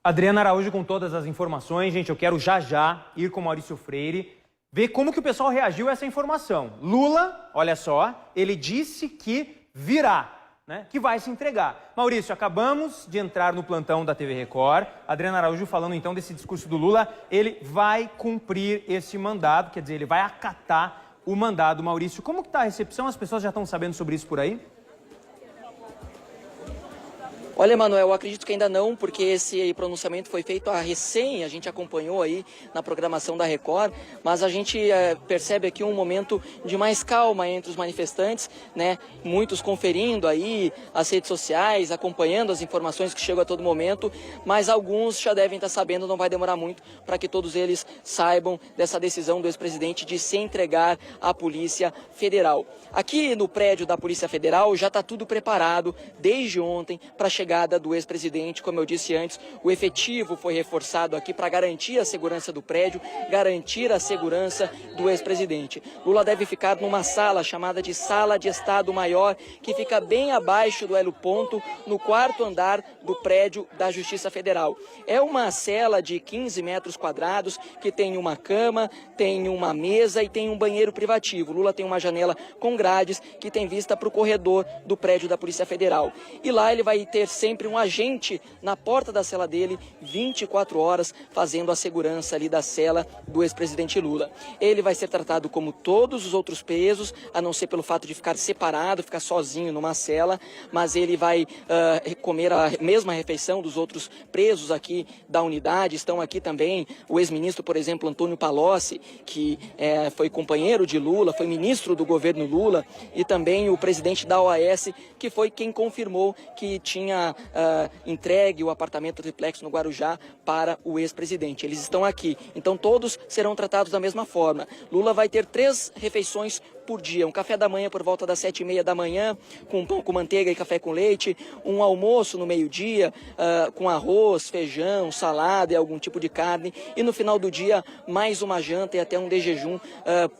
Adriana Araújo com todas as informações. Gente, eu quero já ir com Maurício Freire, ver como que o pessoal reagiu a essa informação. Lula, olha só, ele disse que virá, né, que vai se entregar. Maurício, acabamos de entrar no plantão da TV Record. Adriana Araújo falando então desse discurso do Lula. Ele vai cumprir esse mandado, quer dizer, ele vai acatar o mandado. Maurício, como que está a recepção? As pessoas já estão sabendo sobre isso por aí? Olha, Emanuel, eu acredito que ainda não, porque esse pronunciamento foi feito a gente acompanhou aí na programação da Record, mas a gente percebe aqui um momento de mais calma entre os manifestantes, né? Muitos conferindo aí as redes sociais, acompanhando as informações que chegam a todo momento, mas alguns já devem estar sabendo, não vai demorar muito para que todos eles saibam dessa decisão do ex-presidente de se entregar à Polícia Federal. Aqui no prédio da Polícia Federal já está tudo preparado desde ontem para a chegada do ex-presidente. Como eu disse antes, o efetivo foi reforçado aqui para garantir a segurança do prédio, garantir a segurança do ex-presidente. Lula deve ficar numa sala chamada de Sala de Estado Maior, que fica bem abaixo do heliponto, no 4º andar do prédio da Justiça Federal. É uma cela de 15 metros quadrados, que tem uma cama, tem uma mesa e tem um banheiro privativo. Lula tem uma janela com grades que tem vista para o corredor do prédio da Polícia Federal. E lá ele vai ter sempre um agente na porta da cela dele, 24 horas, fazendo a segurança ali da cela do ex-presidente Lula. Ele vai ser tratado como todos os outros presos, a não ser pelo fato de ficar separado, ficar sozinho numa cela, mas ele vai comer a mesma refeição dos outros presos aqui da unidade. Estão aqui também o ex-ministro, por exemplo, Antônio Palocci, que foi companheiro de Lula, foi ministro do governo Lula, e também o presidente da OAS, que foi quem confirmou que tinha entregue o apartamento triplex no Guarujá para o ex-presidente. Eles estão aqui, então todos serão tratados da mesma forma. Lula vai ter 3 refeições por dia. Um café da manhã por volta das 7h30 da manhã, com pão com manteiga e café com leite. Um almoço no meio-dia, com arroz, feijão, salada e algum tipo de carne. E no final do dia, mais uma janta e até um de jejum,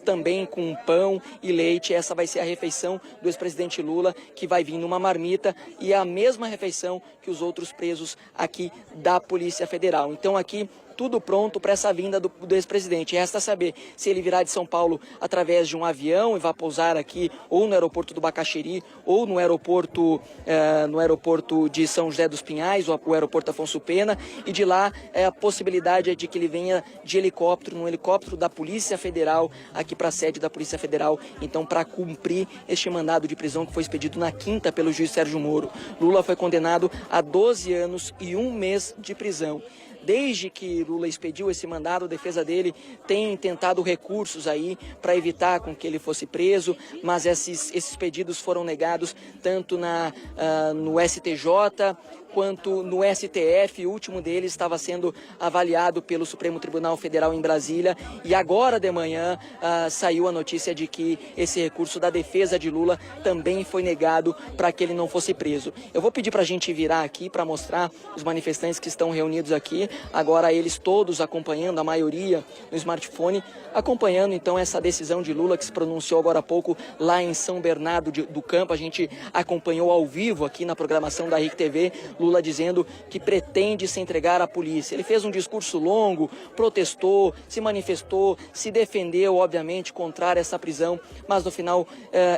também com pão e leite. Essa vai ser a refeição do ex-presidente Lula, que vai vir numa marmita, e é a mesma refeição que os outros presos aqui da Polícia Federal. Então aqui tudo pronto para essa vinda do ex-presidente. Resta saber se ele virá de São Paulo através de um avião e vai pousar aqui ou no aeroporto do Bacaxiri ou no aeroporto de São José dos Pinhais, ou o aeroporto Afonso Pena, e de lá a possibilidade é de que ele venha de helicóptero, num helicóptero da Polícia Federal, aqui para a sede da Polícia Federal, então para cumprir este mandado de prisão que foi expedido na quinta pelo juiz Sérgio Moro. Lula foi condenado a 12 anos e 1 mês de prisão. Desde que Lula expediu esse mandado, a defesa dele tem tentado recursos aí para evitar com que ele fosse preso, mas esses pedidos foram negados tanto no STJ quanto no STF. O último deles estava sendo avaliado pelo Supremo Tribunal Federal em Brasília, e agora de manhã saiu a notícia de que esse recurso da defesa de Lula também foi negado para que ele não fosse preso. Eu vou pedir para a gente virar aqui para mostrar os manifestantes que estão reunidos aqui, agora eles todos acompanhando, a maioria no smartphone, acompanhando então essa decisão de Lula que se pronunciou agora há pouco lá em São Bernardo do Campo. A gente acompanhou ao vivo aqui na programação da RIC TV, Lula dizendo que pretende se entregar à polícia. Ele fez um discurso longo, protestou, se manifestou, se defendeu, obviamente, contra essa prisão, mas no final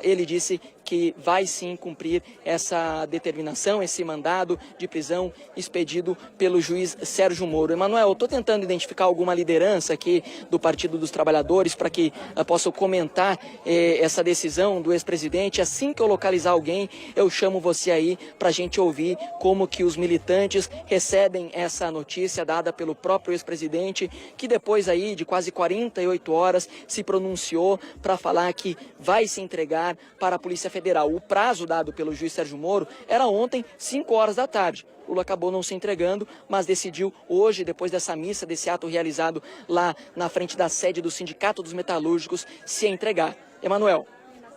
ele disse que vai sim cumprir essa determinação, esse mandado de prisão expedido pelo juiz Sérgio Moro. Emanuel, eu estou tentando identificar alguma liderança aqui do Partido dos Trabalhadores para que possam comentar essa decisão do ex-presidente. Assim que eu localizar alguém, eu chamo você aí para a gente ouvir como que os militantes recebem essa notícia dada pelo próprio ex-presidente, que depois aí de quase 48 horas se pronunciou para falar que vai se entregar para a Polícia Federal. O prazo dado pelo juiz Sérgio Moro era ontem, 5 horas da tarde. Lula acabou não se entregando, mas decidiu hoje, depois dessa missa, desse ato realizado lá na frente da sede do Sindicato dos Metalúrgicos, se entregar. Emanuel.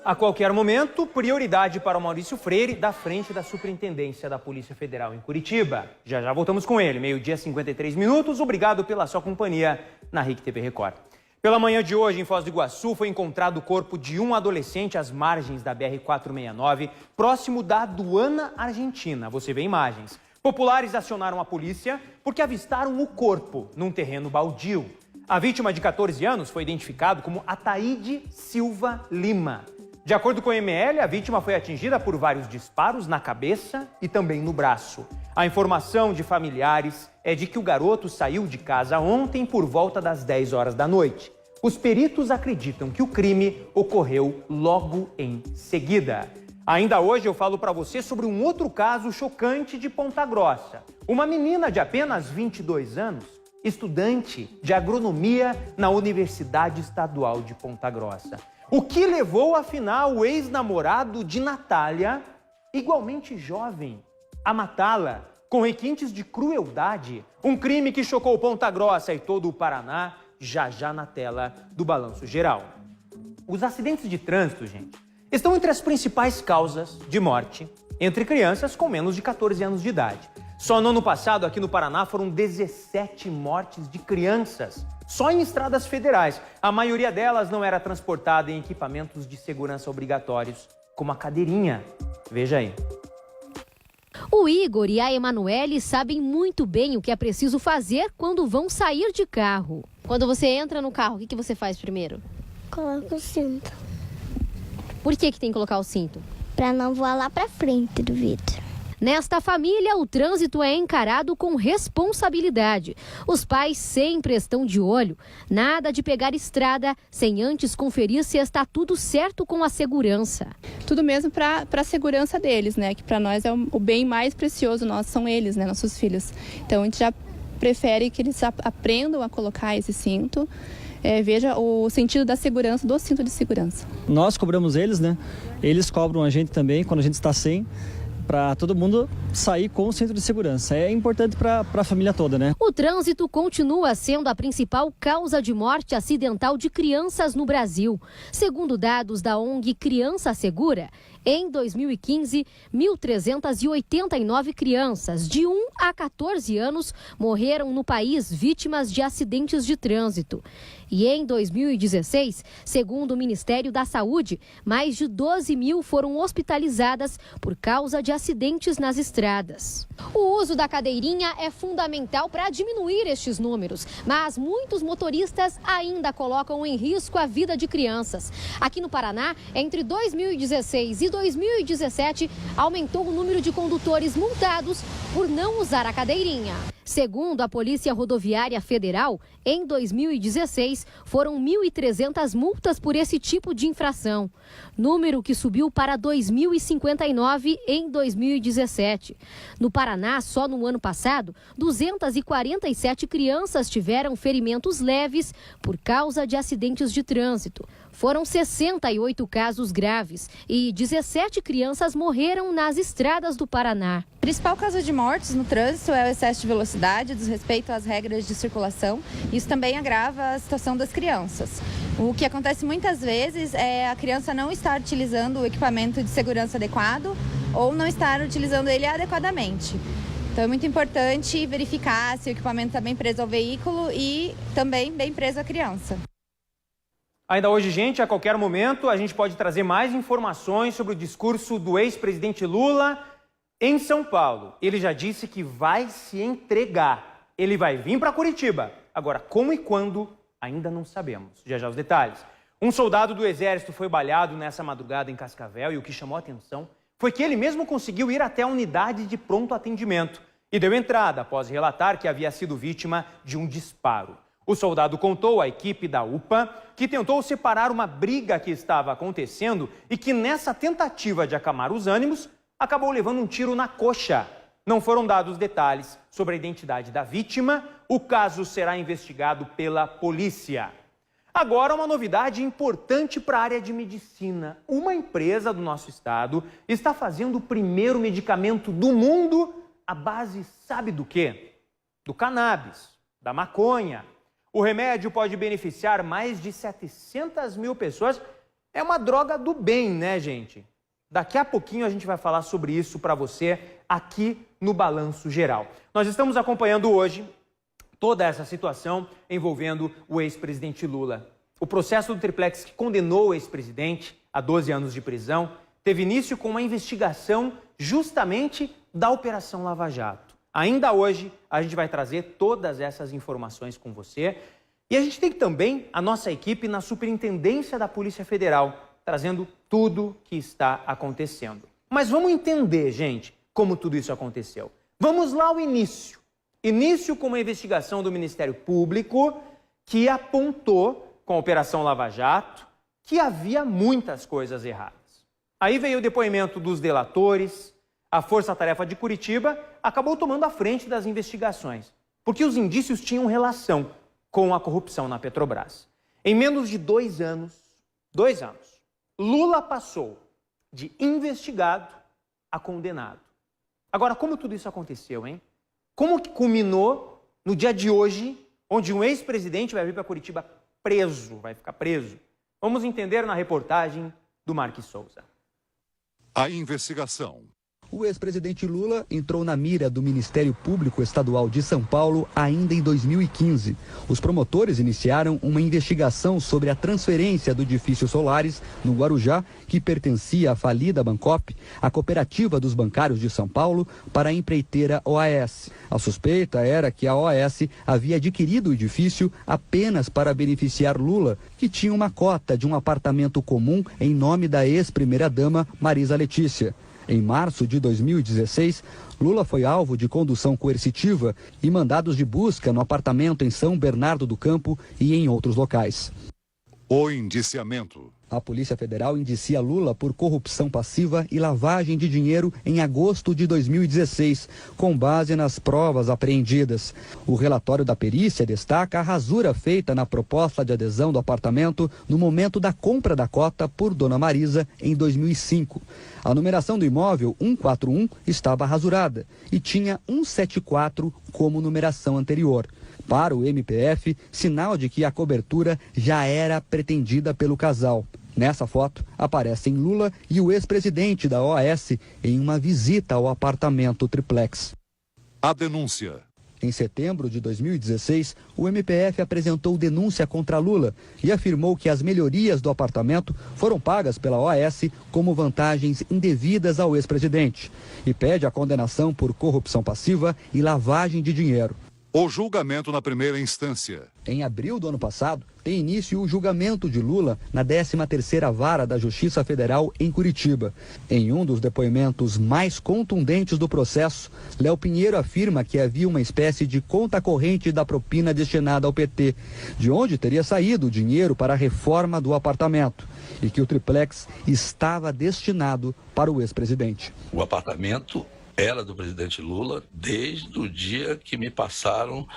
A qualquer momento, prioridade para o Maurício Freire, da frente da Superintendência da Polícia Federal em Curitiba. Já voltamos com ele, 12h53. Obrigado pela sua companhia na RIC TV Record. Pela manhã de hoje, em Foz do Iguaçu, foi encontrado o corpo de um adolescente às margens da BR-469, próximo da aduana argentina. Você vê imagens. Populares acionaram a polícia porque avistaram o corpo num terreno baldio. A vítima, de 14 anos, foi identificado como Ataíde Silva Lima. De acordo com o ML, a vítima foi atingida por vários disparos na cabeça e também no braço. A informação de familiares é de que o garoto saiu de casa ontem por volta das 10 horas da noite. Os peritos acreditam que o crime ocorreu logo em seguida. Ainda hoje eu falo para você sobre um outro caso chocante de Ponta Grossa. Uma menina de apenas 22 anos, estudante de agronomia na Universidade Estadual de Ponta Grossa. O que levou, afinal, o ex-namorado de Natália, igualmente jovem, a matá-la com requintes de crueldade. Um crime que chocou Ponta Grossa e todo o Paraná, já na tela do Balanço Geral. Os acidentes de trânsito, gente, estão entre as principais causas de morte entre crianças com menos de 14 anos de idade. Só no ano passado, aqui no Paraná, foram 17 mortes de crianças, só em estradas federais. A maioria delas não era transportada em equipamentos de segurança obrigatórios, como a cadeirinha. Veja aí. O Igor e a Emanuele sabem muito bem o que é preciso fazer quando vão sair de carro. Quando você entra no carro, o que você faz primeiro? Coloca o cinto. Por que tem que colocar o cinto? Para não voar lá para frente do vidro. Nesta família, o trânsito é encarado com responsabilidade. Os pais sempre estão de olho. Nada de pegar estrada sem antes conferir se está tudo certo com a segurança. Tudo mesmo para a segurança deles, né? Que para nós é o bem mais precioso nosso, são eles, né? Nossos filhos. Então a gente já prefere que eles aprendam a colocar esse cinto. Veja o sentido da segurança, do cinto de segurança. Nós cobramos eles, né? Eles cobram a gente também quando a gente está sem. para todo mundo sair com o cinto de segurança. É importante para a família toda, né? O trânsito continua sendo a principal causa de morte acidental de crianças no Brasil. Segundo dados da ONG Criança Segura, em 2015, 1.389 crianças de 1 a 14 anos morreram no país vítimas de acidentes de trânsito. E em 2016, segundo o Ministério da Saúde, mais de 12 mil foram hospitalizadas por causa de acidentes nas estradas. O uso da cadeirinha é fundamental para diminuir estes números, mas muitos motoristas ainda colocam em risco a vida de crianças. Aqui no Paraná, entre 2016 e 2017, aumentou o número de condutores multados por não usar a cadeirinha. Segundo a Polícia Rodoviária Federal, em 2016, foram 1.300 multas por esse tipo de infração, número que subiu para 2.059 em 2017. No Paraná, só no ano passado, 247 crianças tiveram ferimentos leves por causa de acidentes de trânsito. Foram 68 casos graves e 17 crianças morreram nas estradas do Paraná. O principal causa de mortes no trânsito é o excesso de velocidade, desrespeito às regras de circulação. Isso também agrava a situação das crianças. O que acontece muitas vezes é a criança não estar utilizando o equipamento de segurança adequado ou não estar utilizando ele adequadamente. Então é muito importante verificar se o equipamento está bem preso ao veículo e também bem preso à criança. Ainda hoje, gente, a qualquer momento, a gente pode trazer mais informações sobre o discurso do ex-presidente Lula em São Paulo. Ele já disse que vai se entregar. Ele vai vir para Curitiba. Agora, como e quando, ainda não sabemos. Já os detalhes. Um soldado do Exército foi baleado nessa madrugada em Cascavel e o que chamou a atenção foi que ele mesmo conseguiu ir até a unidade de pronto atendimento e deu entrada após relatar que havia sido vítima de um disparo. O soldado contou à equipe da UPA que tentou separar uma briga que estava acontecendo e que nessa tentativa de acalmar os ânimos, acabou levando um tiro na coxa. Não foram dados detalhes sobre a identidade da vítima. O caso será investigado pela polícia. Agora, uma novidade importante para a área de medicina. Uma empresa do nosso estado está fazendo o primeiro medicamento do mundo à base, sabe do quê? Do cannabis, da maconha. O remédio pode beneficiar mais de 700 mil pessoas. É uma droga do bem, né, gente? Daqui a pouquinho a gente vai falar sobre isso para você aqui no Balanço Geral. Nós estamos acompanhando hoje toda essa situação envolvendo o ex-presidente Lula. O processo do Triplex que condenou o ex-presidente a 12 anos de prisão teve início com uma investigação justamente da Operação Lava Jato. Ainda hoje, a gente vai trazer todas essas informações com você. E a gente tem também a nossa equipe na Superintendência da Polícia Federal, trazendo tudo que está acontecendo. Mas vamos entender, gente, como tudo isso aconteceu. Vamos lá ao início. Início com uma investigação do Ministério Público que apontou, com a Operação Lava Jato, que havia muitas coisas erradas. Aí veio o depoimento dos delatores. A Força Tarefa de Curitiba acabou tomando a frente das investigações, porque os indícios tinham relação com a corrupção na Petrobras. Em menos de 2 anos, Lula passou de investigado a condenado. Agora, como tudo isso aconteceu, hein? Como que culminou no dia de hoje, onde um ex-presidente vai vir para Curitiba preso, vai ficar preso? Vamos entender na reportagem do Marques Souza. A investigação. O ex-presidente Lula entrou na mira do Ministério Público Estadual de São Paulo ainda em 2015. Os promotores iniciaram uma investigação sobre a transferência do edifício Solares, no Guarujá, que pertencia à falida Bancop, a cooperativa dos bancários de São Paulo, para a empreiteira OAS. A suspeita era que a OAS havia adquirido o edifício apenas para beneficiar Lula, que tinha uma cota de um apartamento comum em nome da ex-primeira-dama Marisa Letícia. Em março de 2016, Lula foi alvo de condução coercitiva e mandados de busca no apartamento em São Bernardo do Campo e em outros locais. O indiciamento. A Polícia Federal indicia Lula por corrupção passiva e lavagem de dinheiro em agosto de 2016, com base nas provas apreendidas. O relatório da perícia destaca a rasura feita na proposta de adesão do apartamento no momento da compra da cota por Dona Marisa em 2005. A numeração do imóvel 141 estava rasurada e tinha 174 como numeração anterior. Para o MPF, sinal de que a cobertura já era pretendida pelo casal. Nessa foto, aparecem Lula e o ex-presidente da OAS em uma visita ao apartamento triplex. A denúncia. Em setembro de 2016, o MPF apresentou denúncia contra Lula e afirmou que as melhorias do apartamento foram pagas pela OAS como vantagens indevidas ao ex-presidente e pede a condenação por corrupção passiva e lavagem de dinheiro. O julgamento na primeira instância. Em abril do ano passado, tem início o julgamento de Lula na 13ª Vara da Justiça Federal em Curitiba. Em um dos depoimentos mais contundentes do processo, Léo Pinheiro afirma que havia uma espécie de conta corrente da propina destinada ao PT, de onde teria saído o dinheiro para a reforma do apartamento, e que o triplex estava destinado para o ex-presidente. O apartamento era do presidente Lula desde o dia que me passaram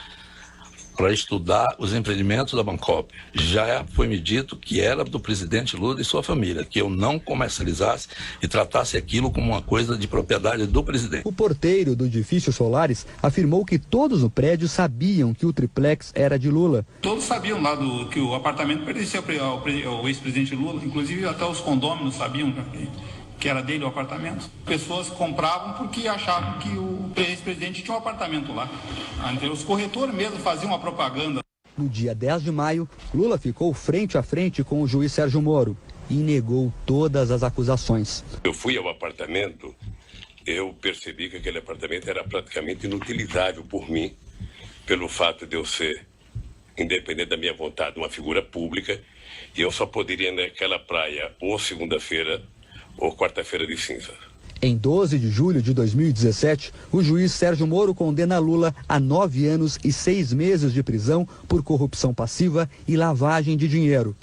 para estudar os empreendimentos da Bancop. Já foi me dito que era do presidente Lula e sua família, que eu não comercializasse e tratasse aquilo como uma coisa de propriedade do presidente. O porteiro do edifício Solares afirmou que todos no prédio sabiam que o triplex era de Lula. Todos sabiam lá que o apartamento pertencia ao ex-presidente Lula, inclusive até os condôminos sabiam que era dele o apartamento. Pessoas compravam porque achavam que o ex-presidente tinha um apartamento lá. Os corretores mesmo faziam uma propaganda. No dia 10 de maio, Lula ficou frente a frente com o juiz Sérgio Moro e negou todas as acusações. Eu fui ao apartamento, eu percebi que aquele apartamento era praticamente inutilizável por mim, pelo fato de eu ser, independente da minha vontade, uma figura pública, e eu só poderia ir naquela praia ou segunda-feira ou quarta-feira de cinza. Em 12 de julho de 2017, o juiz Sérgio Moro condena Lula a 9 anos e 6 meses de prisão por corrupção passiva e lavagem de dinheiro.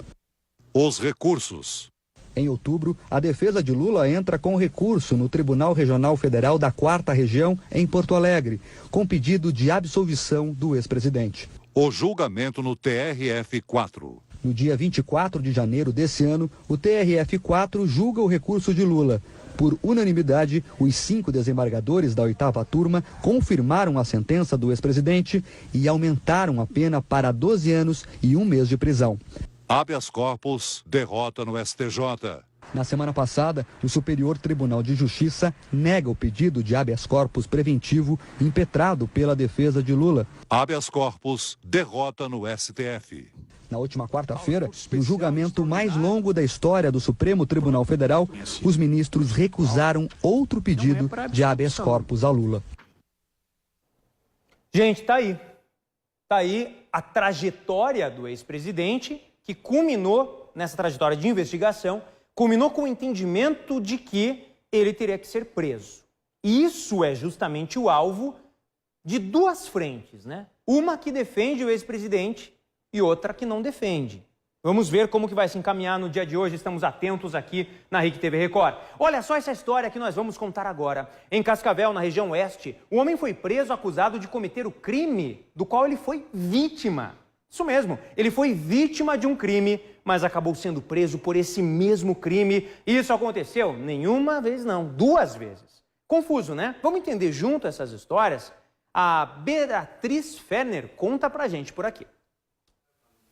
Os recursos. Em outubro, a defesa de Lula entra com recurso no Tribunal Regional Federal da 4ª Região, em Porto Alegre, com pedido de absolvição do ex-presidente. O julgamento no TRF-4. No dia 24 de janeiro desse ano, o TRF-4 julga o recurso de Lula. Por unanimidade, os 5 desembargadores da 8ª turma confirmaram a sentença do ex-presidente e aumentaram a pena para 12 anos e 1 mês de prisão. Habeas corpus, derrota no STJ. Na semana passada, o Superior Tribunal de Justiça nega o pedido de habeas corpus preventivo impetrado pela defesa de Lula. Habeas corpus, derrota no STF. Na última quarta-feira, no julgamento mais longo da história do Supremo Tribunal Federal, os ministros recusaram outro pedido de habeas corpus a Lula. Gente, tá aí. Tá aí a trajetória do ex-presidente, que culminou nessa trajetória de investigação, culminou com o entendimento de que ele teria que ser preso. E isso é justamente o alvo de 2 frentes, né? Uma que defende o ex-presidente e outra que não defende. Vamos ver como que vai se encaminhar no dia de hoje, estamos atentos aqui na RIC TV Record. Olha só essa história que nós vamos contar agora. Em Cascavel, na região oeste, o homem foi preso acusado de cometer o crime do qual ele foi vítima. Isso mesmo, ele foi vítima de um crime, mas acabou sendo preso por esse mesmo crime. E isso aconteceu nenhuma vez não, 2 vezes. Confuso, né? Vamos entender junto essas histórias? A Beatriz Ferner conta pra gente por aqui.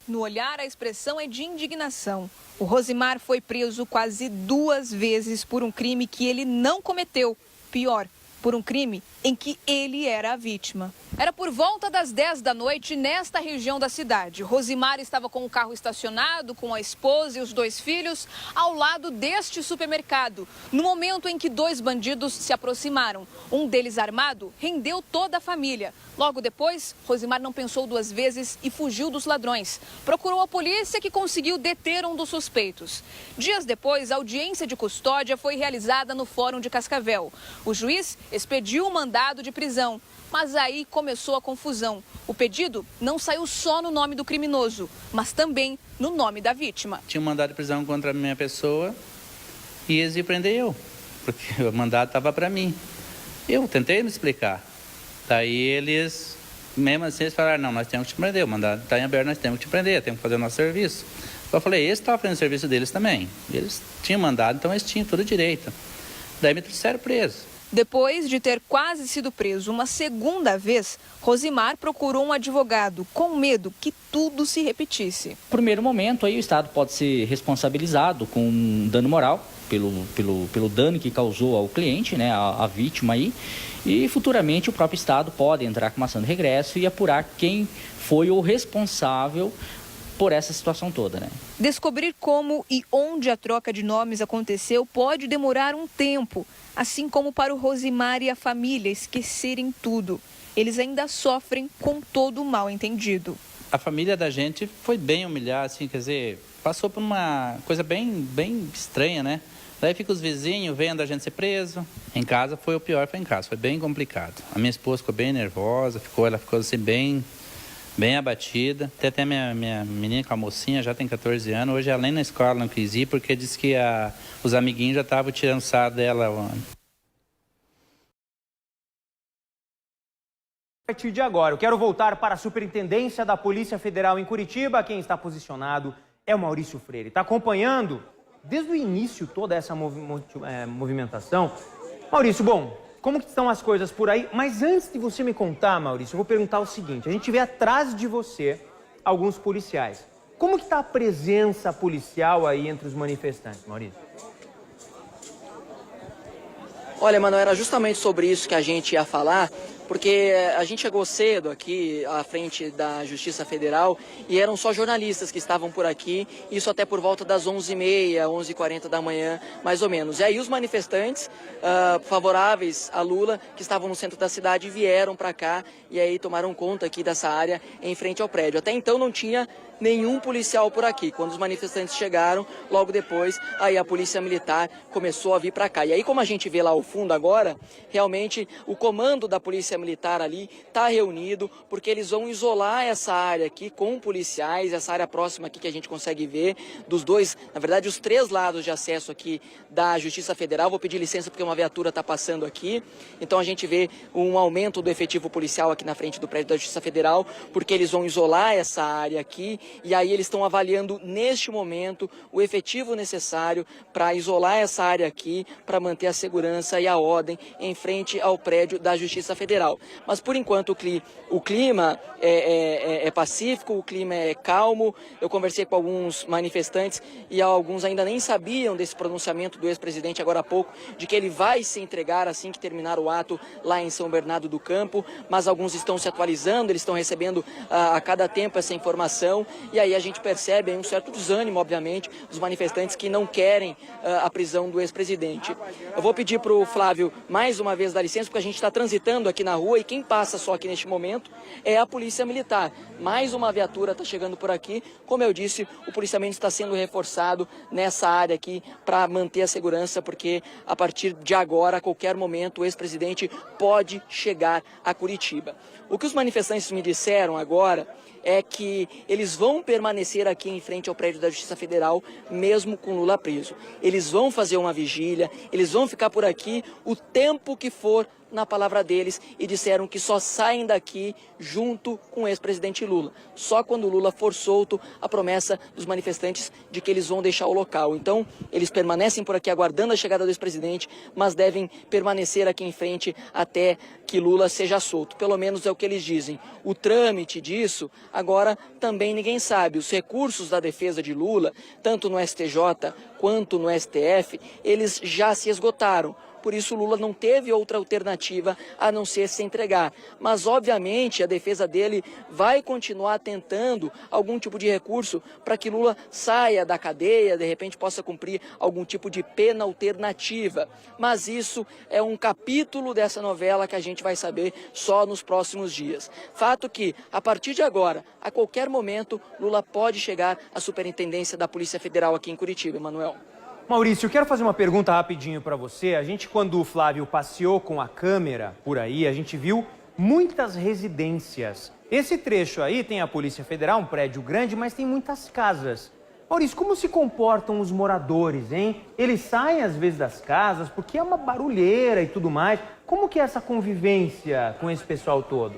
No olhar, a expressão é de indignação. O Rosimar foi preso quase 2 vezes por um crime que ele não cometeu. Pior, por um crime em que ele era a vítima. Era por volta das 10 da noite nesta região da cidade. Rosimar estava com o carro estacionado, com a esposa e os 2 filhos, ao lado deste supermercado. No momento em que 2 bandidos se aproximaram, um deles armado rendeu toda a família. Logo depois, Rosimar não pensou duas vezes e fugiu dos ladrões. Procurou a polícia, que conseguiu deter um dos suspeitos. Dias depois, a audiência de custódia foi realizada no Fórum de Cascavel. O juiz expediu o mandado de prisão, mas aí começou a confusão. O pedido não saiu só no nome do criminoso, mas também no nome da vítima. Tinha um mandado de prisão contra a minha pessoa e eles iam prender eu, porque o mandado estava para mim. Eu tentei me explicar. Daí eles, mesmo assim, eles falaram, não, nós temos que te prender, o mandado está em aberto, nós temos que te prender, temos que fazer o nosso serviço. Eu falei, eles estavam fazendo o serviço deles também. Eles tinham mandado, então eles tinham tudo direito. Daí me trouxeram preso. Depois de ter quase sido preso uma segunda vez, Rosimar procurou um advogado com medo que tudo se repetisse. No primeiro momento, aí o Estado pode ser responsabilizado com um dano moral pelo dano que causou ao cliente, né, a vítima aí, e futuramente o próprio Estado pode entrar com uma ação de regresso e apurar quem foi o responsável por essa situação toda, né? Descobrir como e onde a troca de nomes aconteceu pode demorar um tempo, assim como para o Rosimar e a família esquecerem tudo. Eles ainda sofrem com todo o mal entendido. A família da gente foi bem humilhada, assim, quer dizer, passou por uma coisa bem estranha, né? Daí fica os vizinhos vendo a gente ser preso. Em casa foi o pior, foi em casa, foi bem complicado. A minha esposa ficou bem nervosa, ela ficou assim bem abatida. Até minha menina, com a mocinha, já tem 14 anos. Hoje ela nem na escola não quis ir, porque disse que os amiguinhos já estavam tirando sarro dela. A partir de agora, eu quero voltar para a Superintendência da Polícia Federal em Curitiba. Quem está posicionado é o Maurício Freire. Está acompanhando desde o início toda essa movimentação. Maurício, bom, como que estão as coisas por aí? Mas antes de você me contar, Maurício, eu vou perguntar o seguinte. A gente vê atrás de você alguns policiais. Como que está a presença policial aí entre os manifestantes, Maurício? Olha, Manoel, era justamente sobre isso que a gente ia falar, porque a gente chegou cedo aqui à frente da Justiça Federal e eram só jornalistas que estavam por aqui, isso até por volta das 11h30, 11h40 da manhã, mais ou menos. E aí os manifestantes favoráveis a Lula, que estavam no centro da cidade, vieram para cá e aí tomaram conta aqui dessa área em frente ao prédio. Até então não tinha nenhum policial por aqui. Quando os manifestantes chegaram, logo depois, aí a polícia militar começou a vir para cá. E aí, como a gente vê lá ao fundo agora, realmente o comando da polícia militar ali está reunido, porque eles vão isolar essa área aqui com policiais, essa área próxima aqui que a gente consegue ver, dos dois, na verdade, os três lados de acesso aqui da Justiça Federal. Vou pedir licença porque uma viatura está passando aqui. Então a gente vê um aumento do efetivo policial aqui na frente do prédio da Justiça Federal, porque eles vão isolar essa área aqui. E aí eles estão avaliando neste momento o efetivo necessário para isolar essa área aqui, para manter a segurança e a ordem em frente ao prédio da Justiça Federal. Mas por enquanto o clima é pacífico, o clima é calmo. Eu conversei com alguns manifestantes e alguns ainda nem sabiam desse pronunciamento do ex-presidente agora há pouco, de que ele vai se entregar assim que terminar o ato lá em São Bernardo do Campo, mas alguns estão se atualizando, eles estão recebendo a cada tempo essa informação. E aí a gente percebe um certo desânimo, obviamente, dos manifestantes que não querem a prisão do ex-presidente. Eu vou pedir para o Flávio mais uma vez dar licença, porque a gente está transitando aqui na rua e quem passa só aqui neste momento é a Polícia Militar. Mais uma viatura está chegando por aqui. Como eu disse, o policiamento está sendo reforçado nessa área aqui para manter a segurança, porque a partir de agora, a qualquer momento, o ex-presidente pode chegar a Curitiba. O que os manifestantes me disseram agora é que eles vão permanecer aqui em frente ao prédio da Justiça Federal, mesmo com Lula preso. Eles vão fazer uma vigília, eles vão ficar por aqui o tempo que for, na palavra deles, e disseram que só saem daqui junto com o ex-presidente Lula. Só quando Lula for solto, a promessa dos manifestantes de que eles vão deixar o local. Então, eles permanecem por aqui aguardando a chegada do ex-presidente, mas devem permanecer aqui em frente até que Lula seja solto. Pelo menos é o que eles dizem. O trâmite disso, agora também ninguém sabe. Os recursos da defesa de Lula, tanto no STJ quanto no STF, eles já se esgotaram. por isso Lula não teve outra alternativa a não ser se entregar. Mas, obviamente, a defesa dele vai continuar tentando algum tipo de recurso para que Lula saia da cadeia, de repente possa cumprir algum tipo de pena alternativa. Mas isso é um capítulo dessa novela que a gente vai saber só nos próximos dias. Fato que, a partir de agora, a qualquer momento, Lula pode chegar à superintendência da Polícia Federal aqui em Curitiba, Emanuel. Maurício, eu quero fazer uma pergunta rapidinho para você. A gente, quando o Flávio passeou com a câmera por aí, a gente viu muitas residências. Esse trecho aí tem a Polícia Federal, um prédio grande, mas tem muitas casas. Maurício, como se comportam os moradores, hein? Eles saem às vezes das casas porque é uma barulheira e tudo mais. Como que é essa convivência com esse pessoal todo?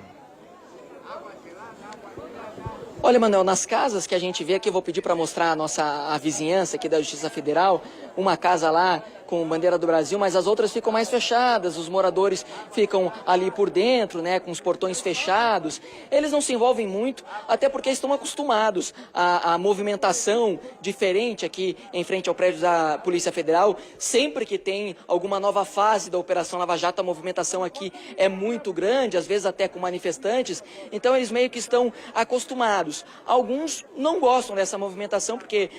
Olha, Manuel, nas casas que a gente vê aqui, eu vou pedir para mostrar a vizinhança aqui da Justiça Federal, uma casa lá com bandeira do Brasil, mas as outras ficam mais fechadas, os moradores ficam ali por dentro, né, com os portões fechados. Eles não se envolvem muito, até porque estão acostumados à movimentação diferente aqui em frente ao prédio da Polícia Federal. Sempre que tem alguma nova fase da Operação Lava Jato, a movimentação aqui é muito grande, às vezes até com manifestantes, então eles meio que estão acostumados. Alguns não gostam dessa movimentação porque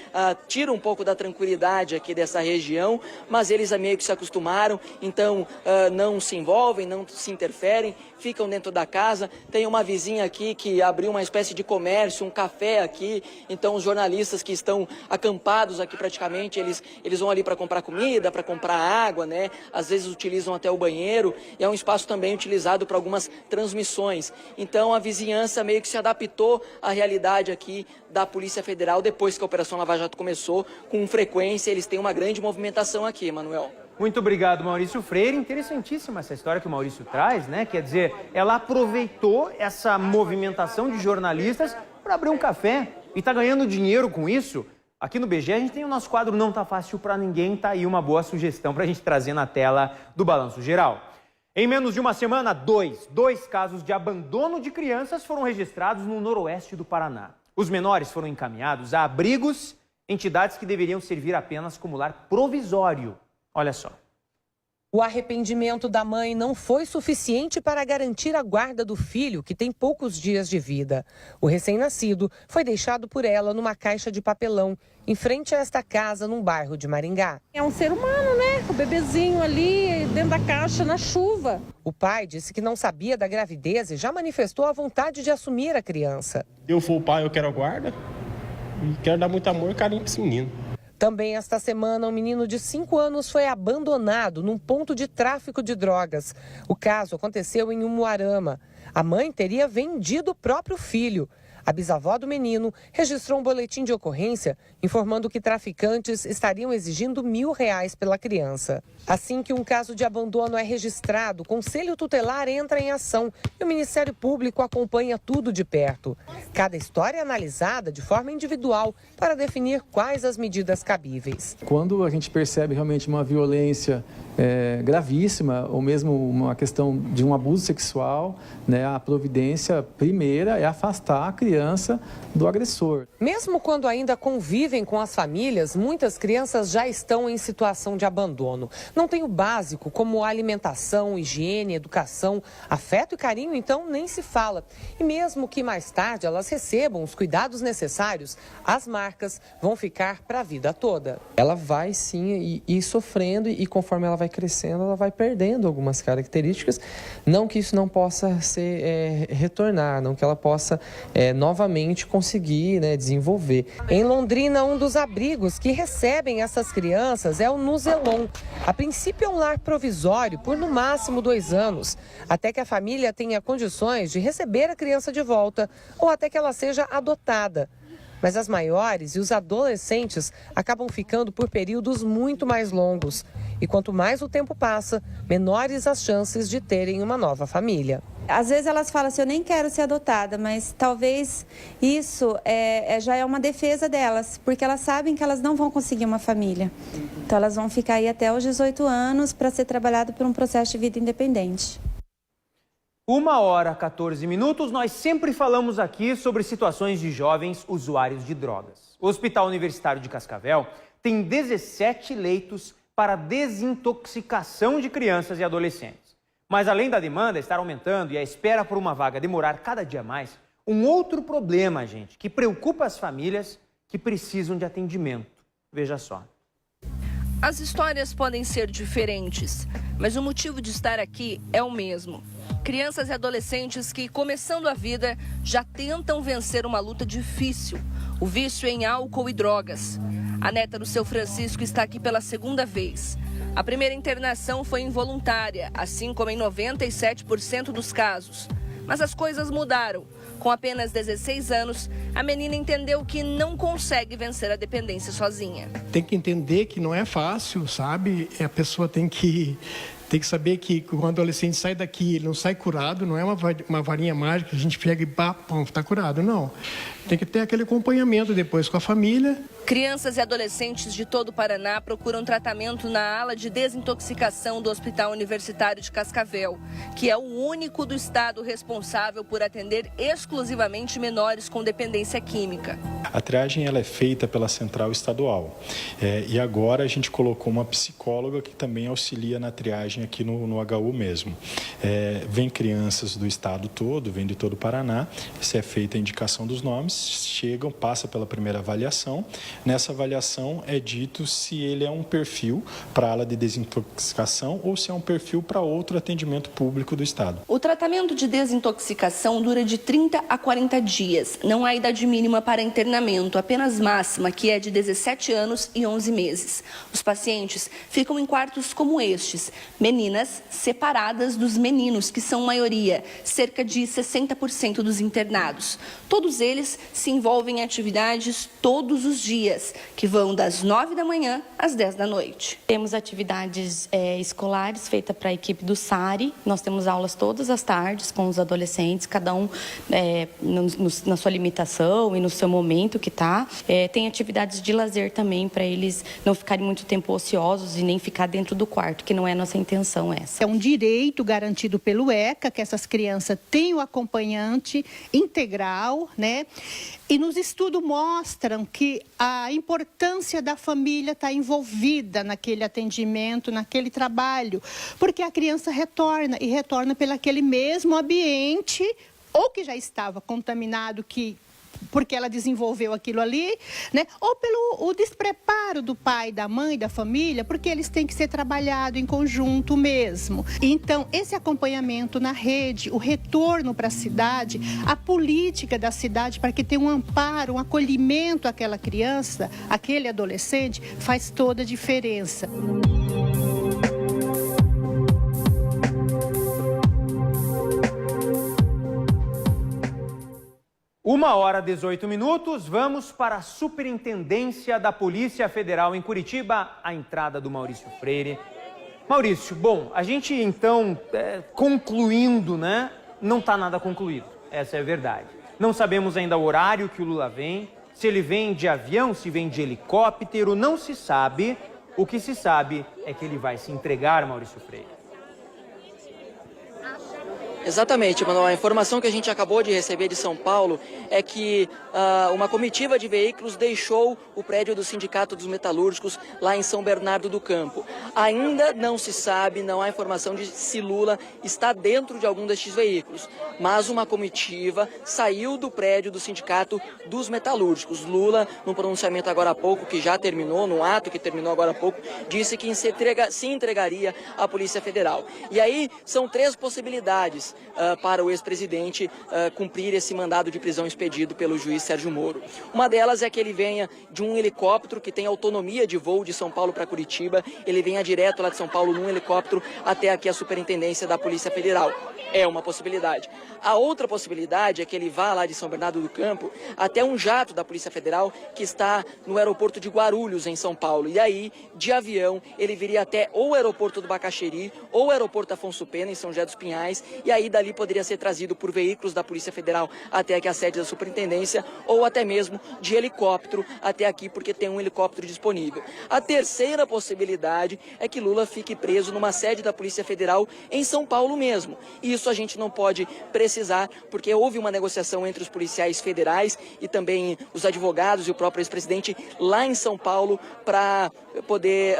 tira um pouco da tranquilidade aqui dessa região, mas eles meio que se acostumaram, então não se envolvem, não se interferem, ficam dentro da casa. Tem uma vizinha aqui que abriu uma espécie de comércio, um café aqui, então os jornalistas que estão acampados aqui praticamente, eles vão ali para comprar comida, para comprar água, né? Às vezes utilizam até o banheiro, e é um espaço também utilizado para algumas transmissões. Então a vizinhança meio que se adaptou à realidade aqui da Polícia Federal depois que a Operação Lava Jato começou. Com frequência eles têm uma grande movimentação aqui, Manuel. Muito obrigado, Maurício Freire. Interessantíssima essa história que o Maurício traz, né? Quer dizer, ela aproveitou essa movimentação de jornalistas para abrir um café e tá ganhando dinheiro com isso. Aqui no BG a gente tem o nosso quadro Não Tá Fácil Pra Ninguém, tá aí uma boa sugestão pra gente trazer na tela do Balanço Geral. Em menos de uma semana, dois casos de abandono de crianças foram registrados no noroeste do Paraná. Os menores foram encaminhados a abrigos, entidades que deveriam servir apenas como lar provisório. Olha só. O arrependimento da mãe não foi suficiente para garantir a guarda do filho, que tem poucos dias de vida. O recém-nascido foi deixado por ela numa caixa de papelão, em frente a esta casa, num bairro de Maringá. É um ser humano, né? O bebezinho ali dentro da caixa, na chuva. O pai disse que não sabia da gravidez e já manifestou a vontade de assumir a criança. Eu for o pai, eu quero a guarda e quero dar muito amor e carinho para esse menino. Também esta semana, um menino de 5 anos foi abandonado num ponto de tráfico de drogas. O caso aconteceu em Umuarama. A mãe teria vendido o próprio filho. A bisavó do menino registrou um boletim de ocorrência informando que traficantes estariam exigindo R$1.000 pela criança. Assim que um caso de abandono é registrado, o Conselho Tutelar entra em ação e o Ministério Público acompanha tudo de perto. Cada história é analisada de forma individual para definir quais as medidas cabíveis. Quando a gente percebe realmente uma violência gravíssima ou mesmo uma questão de um abuso sexual, né, a providência primeira é afastar a criança do agressor. Mesmo quando ainda convivem com as famílias, muitas crianças já estão em situação de abandono. Não tem o básico, como alimentação, higiene, educação, afeto e carinho, então nem se fala. E mesmo que mais tarde elas recebam os cuidados necessários, as marcas vão ficar para a vida toda. Ela vai sim ir sofrendo e conforme ela vai crescendo, ela vai perdendo algumas características. Não que isso não possa ser retornar, não que ela possa novamente conseguir desenvolver. Em Londrina, um dos abrigos que recebem essas crianças é o Nuzelon. A princípio é um lar provisório por no máximo 2 anos, até que a família tenha condições de receber a criança de volta ou até que ela seja adotada. Mas as maiores e os adolescentes acabam ficando por períodos muito mais longos. E quanto mais o tempo passa, menores as chances de terem uma nova família. Às vezes elas falam assim, eu nem quero ser adotada, mas talvez isso já é uma defesa delas, porque elas sabem que elas não vão conseguir uma família. Então elas vão ficar aí até os 18 anos para ser trabalhado por um processo de vida independente. 1h14, nós sempre falamos aqui sobre situações de jovens usuários de drogas. O Hospital Universitário de Cascavel tem 17 leitos para desintoxicação de crianças e adolescentes. Mas além da demanda estar aumentando e a espera por uma vaga demorar cada dia mais, um outro problema, gente, que preocupa as famílias que precisam de atendimento. Veja só. As histórias podem ser diferentes, mas o motivo de estar aqui é o mesmo. Crianças e adolescentes que, começando a vida, já tentam vencer uma luta difícil, o vício em álcool e drogas. A neta do seu Francisco está aqui pela segunda vez. A primeira internação foi involuntária, assim como em 97% dos casos. Mas as coisas mudaram. Com apenas 16 anos, a menina entendeu que não consegue vencer a dependência sozinha. Tem que entender que não é fácil, sabe? A pessoa tem que saber que quando o adolescente sai daqui, ele não sai curado, não é uma varinha mágica que a gente pega e pá, está curado, não. Tem que ter aquele acompanhamento depois com a família. Crianças e adolescentes de todo o Paraná procuram tratamento na ala de desintoxicação do Hospital Universitário de Cascavel, que é o único do estado responsável por atender exclusivamente menores com dependência química. A triagem ela é feita pela central estadual e agora a gente colocou uma psicóloga que também auxilia na triagem aqui no HU mesmo. Vem crianças do estado todo, vem de todo o Paraná, isso é feita a indicação dos nomes, chegam, passa pela primeira avaliação. Nessa avaliação é dito se ele é um perfil para a ala de desintoxicação ou se é um perfil para outro atendimento público do estado. O tratamento de desintoxicação dura de 30 a 40 dias. Não há idade mínima para internamento, apenas máxima, que é de 17 anos e 11 meses. Os pacientes ficam em quartos como estes, meninas separadas dos meninos, que são maioria, cerca de 60% dos internados. Todos eles se envolvem em atividades todos os dias, que vão das 9 da manhã às 10 da noite. Temos atividades escolares feitas para a equipe do SARI. Nós temos aulas todas as tardes com os adolescentes, cada um na sua limitação e no seu momento que está. Tem atividades de lazer também para eles não ficarem muito tempo ociosos e nem ficar dentro do quarto, que não é a nossa intenção essa. É um direito garantido pelo ECA, que essas crianças tenham acompanhante integral, né? E nos estudos mostram que a importância da família estar envolvida naquele atendimento, naquele trabalho, porque a criança retorna e retorna pelo aquele mesmo ambiente, ou que já estava contaminado, porque ela desenvolveu aquilo ali, né? Ou pelo o despreparo do pai, da mãe, da família, porque eles têm que ser trabalhados em conjunto mesmo. Então, esse acompanhamento na rede, o retorno para a cidade, a política da cidade para que tenha um amparo, um acolhimento àquela criança, aquele adolescente, faz toda a diferença. 1h18, vamos para a Superintendência da Polícia Federal em Curitiba, a entrada do Maurício Freire. Maurício, bom, a gente então, concluindo, né? Não está nada concluído, essa é a verdade. Não sabemos ainda o horário que o Lula vem, se ele vem de avião, se vem de helicóptero, não se sabe. O que se sabe é que ele vai se entregar, Maurício Freire. Exatamente, Manuel. A informação que a gente acabou de receber de São Paulo é que uma comitiva de veículos deixou o prédio do Sindicato dos Metalúrgicos lá em São Bernardo do Campo. Ainda não se sabe, não há informação de se Lula está dentro de algum destes veículos, mas uma comitiva saiu do prédio do Sindicato dos Metalúrgicos. Lula, no pronunciamento agora há pouco, que já terminou, num ato que terminou agora há pouco, disse que se entregaria à Polícia Federal. E aí são três possibilidades para o ex-presidente cumprir esse mandado de prisão expedido pelo juiz Sérgio Moro. Uma delas é que ele venha de um helicóptero que tem autonomia de voo de São Paulo para Curitiba, ele venha direto lá de São Paulo num helicóptero até aqui a Superintendência da Polícia Federal. É uma possibilidade. A outra possibilidade é que ele vá lá de São Bernardo do Campo até um jato da Polícia Federal que está no aeroporto de Guarulhos, em São Paulo. E aí, de avião, ele viria até ou o aeroporto do Bacaxeri ou o aeroporto Afonso Pena, em São José dos Pinhais, e aí aí dali poderia ser trazido por veículos da Polícia Federal até aqui a sede da superintendência ou até mesmo de helicóptero até aqui, porque tem um helicóptero disponível. A terceira possibilidade é que Lula fique preso numa sede da Polícia Federal em São Paulo mesmo. Isso a gente não pode precisar, porque houve uma negociação entre os policiais federais e também os advogados e o próprio ex-presidente lá em São Paulo para poder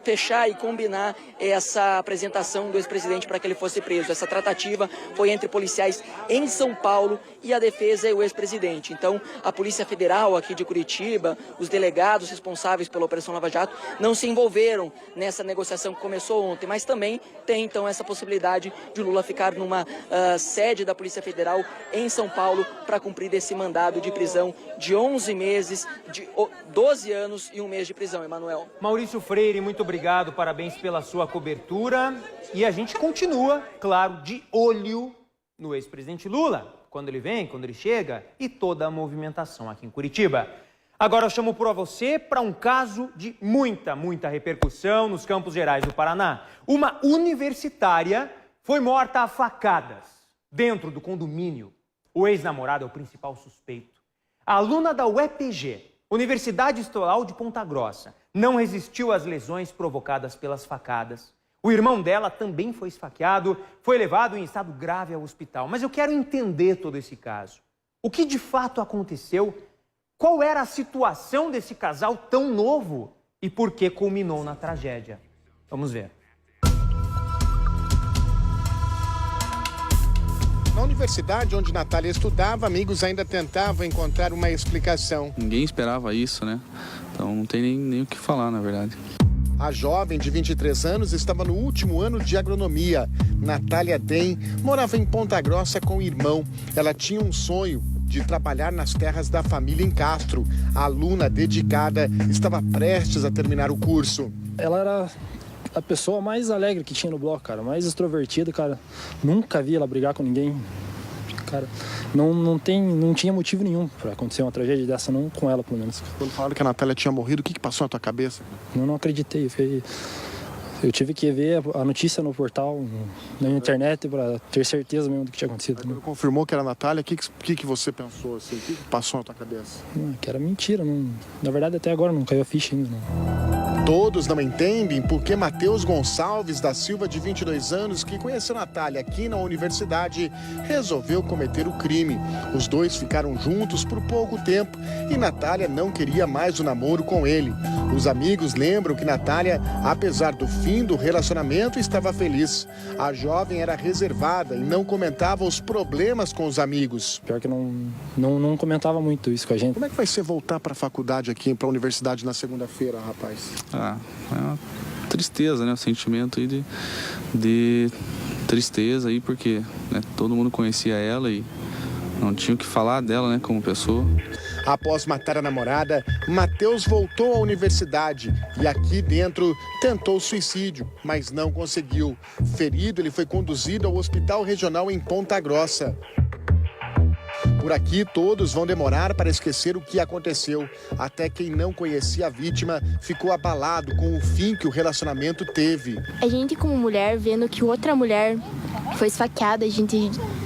fechar e combinar essa apresentação do ex-presidente para que ele fosse preso. Essa tratativa foi entre policiais em São Paulo e a defesa e o ex-presidente. Então, a Polícia Federal aqui de Curitiba, os delegados responsáveis pela Operação Lava Jato, não se envolveram nessa negociação que começou ontem, mas também tem, então, essa possibilidade de Lula ficar numa sede da Polícia Federal em São Paulo para cumprir esse mandado de prisão de 11 meses, de 12 anos e 1 mês de prisão, Emanuel. Maurício Freire, muito obrigado, parabéns pela sua cobertura. E a gente continua, claro, de olho no ex-presidente Lula, quando ele vem, quando ele chega e toda a movimentação aqui em Curitiba. Agora eu chamo para você para um caso de muita repercussão nos Campos Gerais do Paraná. Uma universitária foi morta a facadas dentro do condomínio. O ex-namorado é o principal suspeito. A aluna da UEPG, Universidade Estadual de Ponta Grossa, não resistiu às lesões provocadas pelas facadas. O irmão dela também foi esfaqueado, foi levado em estado grave ao hospital. Mas eu quero entender todo esse caso. O que de fato aconteceu? Qual era a situação desse casal tão novo? E por que culminou na tragédia? Vamos ver. Na universidade onde Natália estudava, amigos ainda tentavam encontrar uma explicação. Ninguém esperava isso, né? Então não tem nem o que falar, na verdade. A jovem de 23 anos estava no último ano de agronomia. Natália Den morava em Ponta Grossa com o irmão. Ela tinha um sonho de trabalhar nas terras da família em Castro. A aluna dedicada estava prestes a terminar o curso. Ela era a pessoa mais alegre que tinha no bloco, cara, mais extrovertida, cara. Nunca vi ela brigar com ninguém. Cara, não tinha motivo nenhum para acontecer uma tragédia dessa, não com ela, pelo menos. Quando falaram que a Natália tinha morrido, o que passou na tua cabeça? Eu não acreditei. Eu tive que ver a notícia no portal, na internet, para ter certeza mesmo do que tinha acontecido. Quando confirmou que era a Natália, o que você pensou? Assim? O que passou na tua cabeça? Que era mentira. Não, na verdade, até agora não caiu a ficha ainda. Não. Todos não entendem por que Matheus Gonçalves da Silva, de 22 anos, que conheceu Natália aqui na universidade, resolveu cometer o crime. Os dois ficaram juntos por pouco tempo e Natália não queria mais o namoro com ele. Os amigos lembram que Natália, apesar do fim do relacionamento, estava feliz. A jovem era reservada e não comentava os problemas com os amigos. Pior que não comentava muito isso com a gente. Como é que vai ser voltar para a faculdade aqui, para a universidade na segunda-feira, rapaz? É uma tristeza, né? O sentimento aí de tristeza aí, porque né, todo mundo conhecia ela e não tinha o que falar dela, né, como pessoa. Após matar a namorada, Matheus voltou à universidade e aqui dentro tentou suicídio, mas não conseguiu. Ferido, ele foi conduzido ao Hospital Regional em Ponta Grossa. Por aqui, todos vão demorar para esquecer o que aconteceu. Até quem não conhecia a vítima ficou abalado com o fim que o relacionamento teve. A gente, como mulher, vendo que outra mulher foi esfaqueada,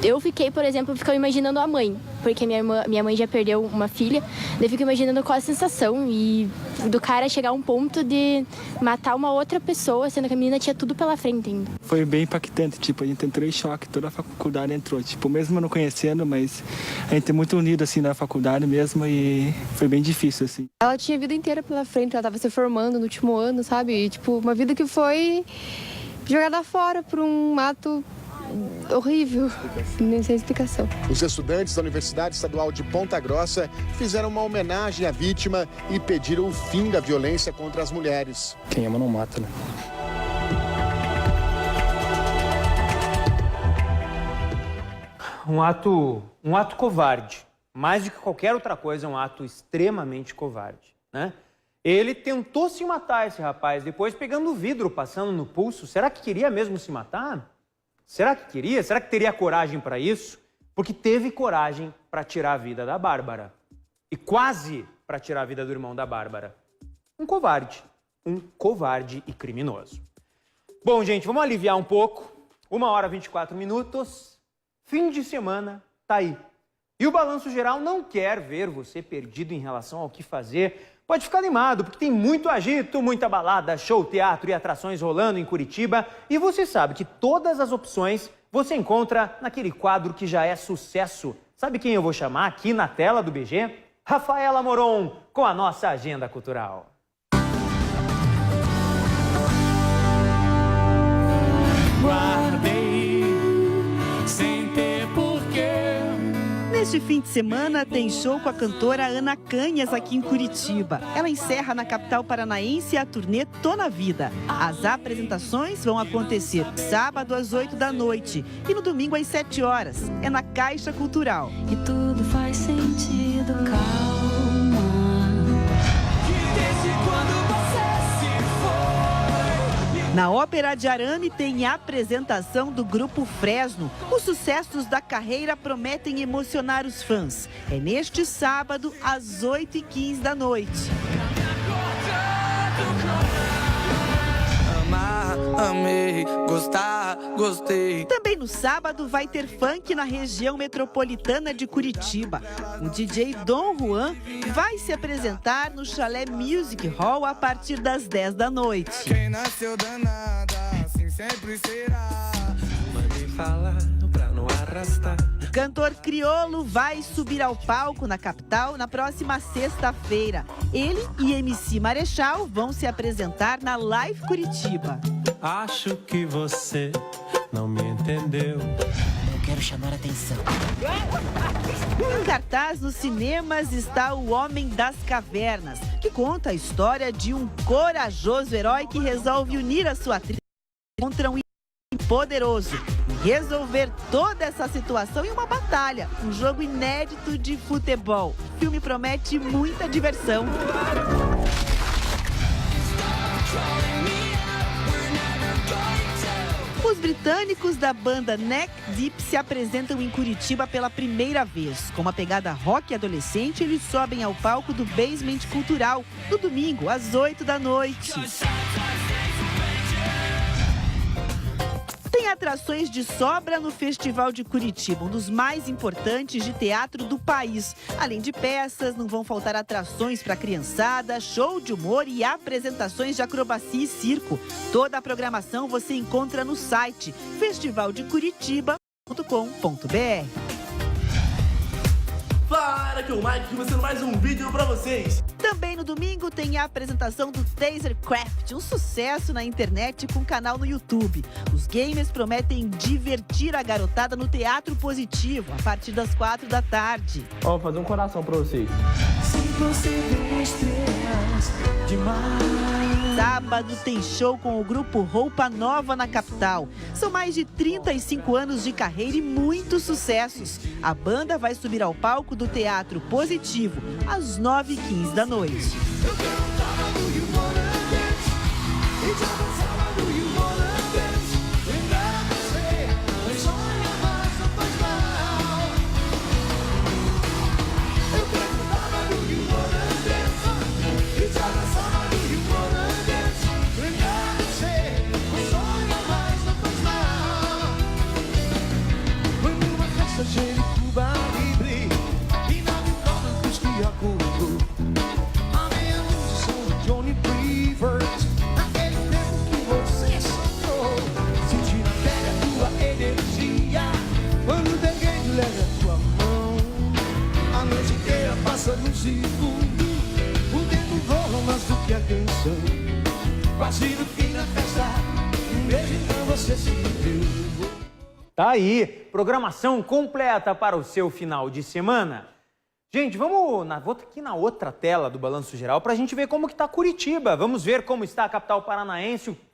eu fiquei, por exemplo, imaginando a mãe, porque minha mãe já perdeu uma filha, eu fico imaginando qual a sensação e do cara chegar a um ponto de matar uma outra pessoa, sendo que a menina tinha tudo pela frente ainda. Foi bem impactante, a gente entrou em choque, toda a faculdade entrou, mesmo eu não conhecendo, mas a gente é muito unido, assim, na faculdade mesmo e foi bem difícil, assim. Ela tinha a vida inteira pela frente, ela estava se formando no último ano, sabe? E, uma vida que foi jogada fora por um ato horrível, nem sem explicação. Os estudantes da Universidade Estadual de Ponta Grossa fizeram uma homenagem à vítima e pediram o fim da violência contra as mulheres. Quem ama não mata, né? Um ato covarde. Mais do que qualquer outra coisa, é um ato extremamente covarde, né? Ele tentou se matar, esse rapaz, depois pegando o vidro, passando no pulso. Será que queria mesmo se matar? Será que queria? Será que teria coragem para isso? Porque teve coragem para tirar a vida da Bárbara. E quase para tirar a vida do irmão da Bárbara. Um covarde e criminoso. Bom, gente, vamos aliviar um pouco. 1h24. fim de semana tá aí. E o Balanço Geral não quer ver você perdido em relação ao que fazer. Pode ficar animado, porque tem muito agito, muita balada, show, teatro e atrações rolando em Curitiba. E você sabe que todas as opções você encontra naquele quadro que já é sucesso. Sabe quem eu vou chamar aqui na tela do BG? Rafaela Moron, com a nossa agenda cultural. Guardei, sem ter porquê. Neste fim de semana tem show com a cantora Ana Canhas aqui em Curitiba. Ela encerra na capital paranaense a turnê Tô na Vida. As apresentações vão acontecer sábado às 8 da noite e no domingo às 7 horas. É na Caixa Cultural. E tudo faz sentido, calma. Na Ópera de Arame tem a apresentação do Grupo Fresno. Os sucessos da carreira prometem emocionar os fãs. É neste sábado, às 8h15 da noite. Amar, amei, gostar, gostei. Também no sábado vai ter funk na região metropolitana de Curitiba. O DJ Dom Juan vai se apresentar no Chalé Music Hall a partir das 10 da noite. Quem nasceu danada, assim sempre será. Mandei falar pra não arrastar. O cantor crioulo vai subir ao palco na capital na próxima sexta-feira. Ele e MC Marechal vão se apresentar na Live Curitiba. Acho que você não me entendeu. Eu quero chamar a atenção. Em cartaz nos cinemas está O Homem das Cavernas, que conta a história de um corajoso herói que resolve unir a sua tribo contra um poderoso e resolver toda essa situação em uma batalha, um jogo inédito de futebol. O filme promete muita diversão. Os britânicos da banda Neck Deep se apresentam em Curitiba pela primeira vez. Com uma pegada rock adolescente, eles sobem ao palco do Basement Cultural no domingo, às 8 da noite. Tem atrações de sobra no Festival de Curitiba, um dos mais importantes de teatro do país. Além de peças, não vão faltar atrações para criançada, show de humor e apresentações de acrobacia e circo. Toda a programação você encontra no site festivaldecuritiba.com.br. Para que o Mike começando mais um vídeo pra vocês. Também no domingo tem a apresentação do Tasercraft, um sucesso na internet com canal no YouTube. Os gamers prometem divertir a garotada no Teatro Positivo a partir das 4 da tarde. Ó, vou fazer um coração pra vocês. Se você vê estrelas demais. Sábado tem show com o grupo Roupa Nova na capital. São mais de 35 anos de carreira e muitos sucessos. A banda vai subir ao palco do Teatro Positivo às 9h15 da noite. Tá aí, programação completa para o seu final de semana. Gente, vou aqui na outra tela do Balanço Geral para a gente ver como que tá Curitiba. Vamos ver como está a capital paranaense, o tempo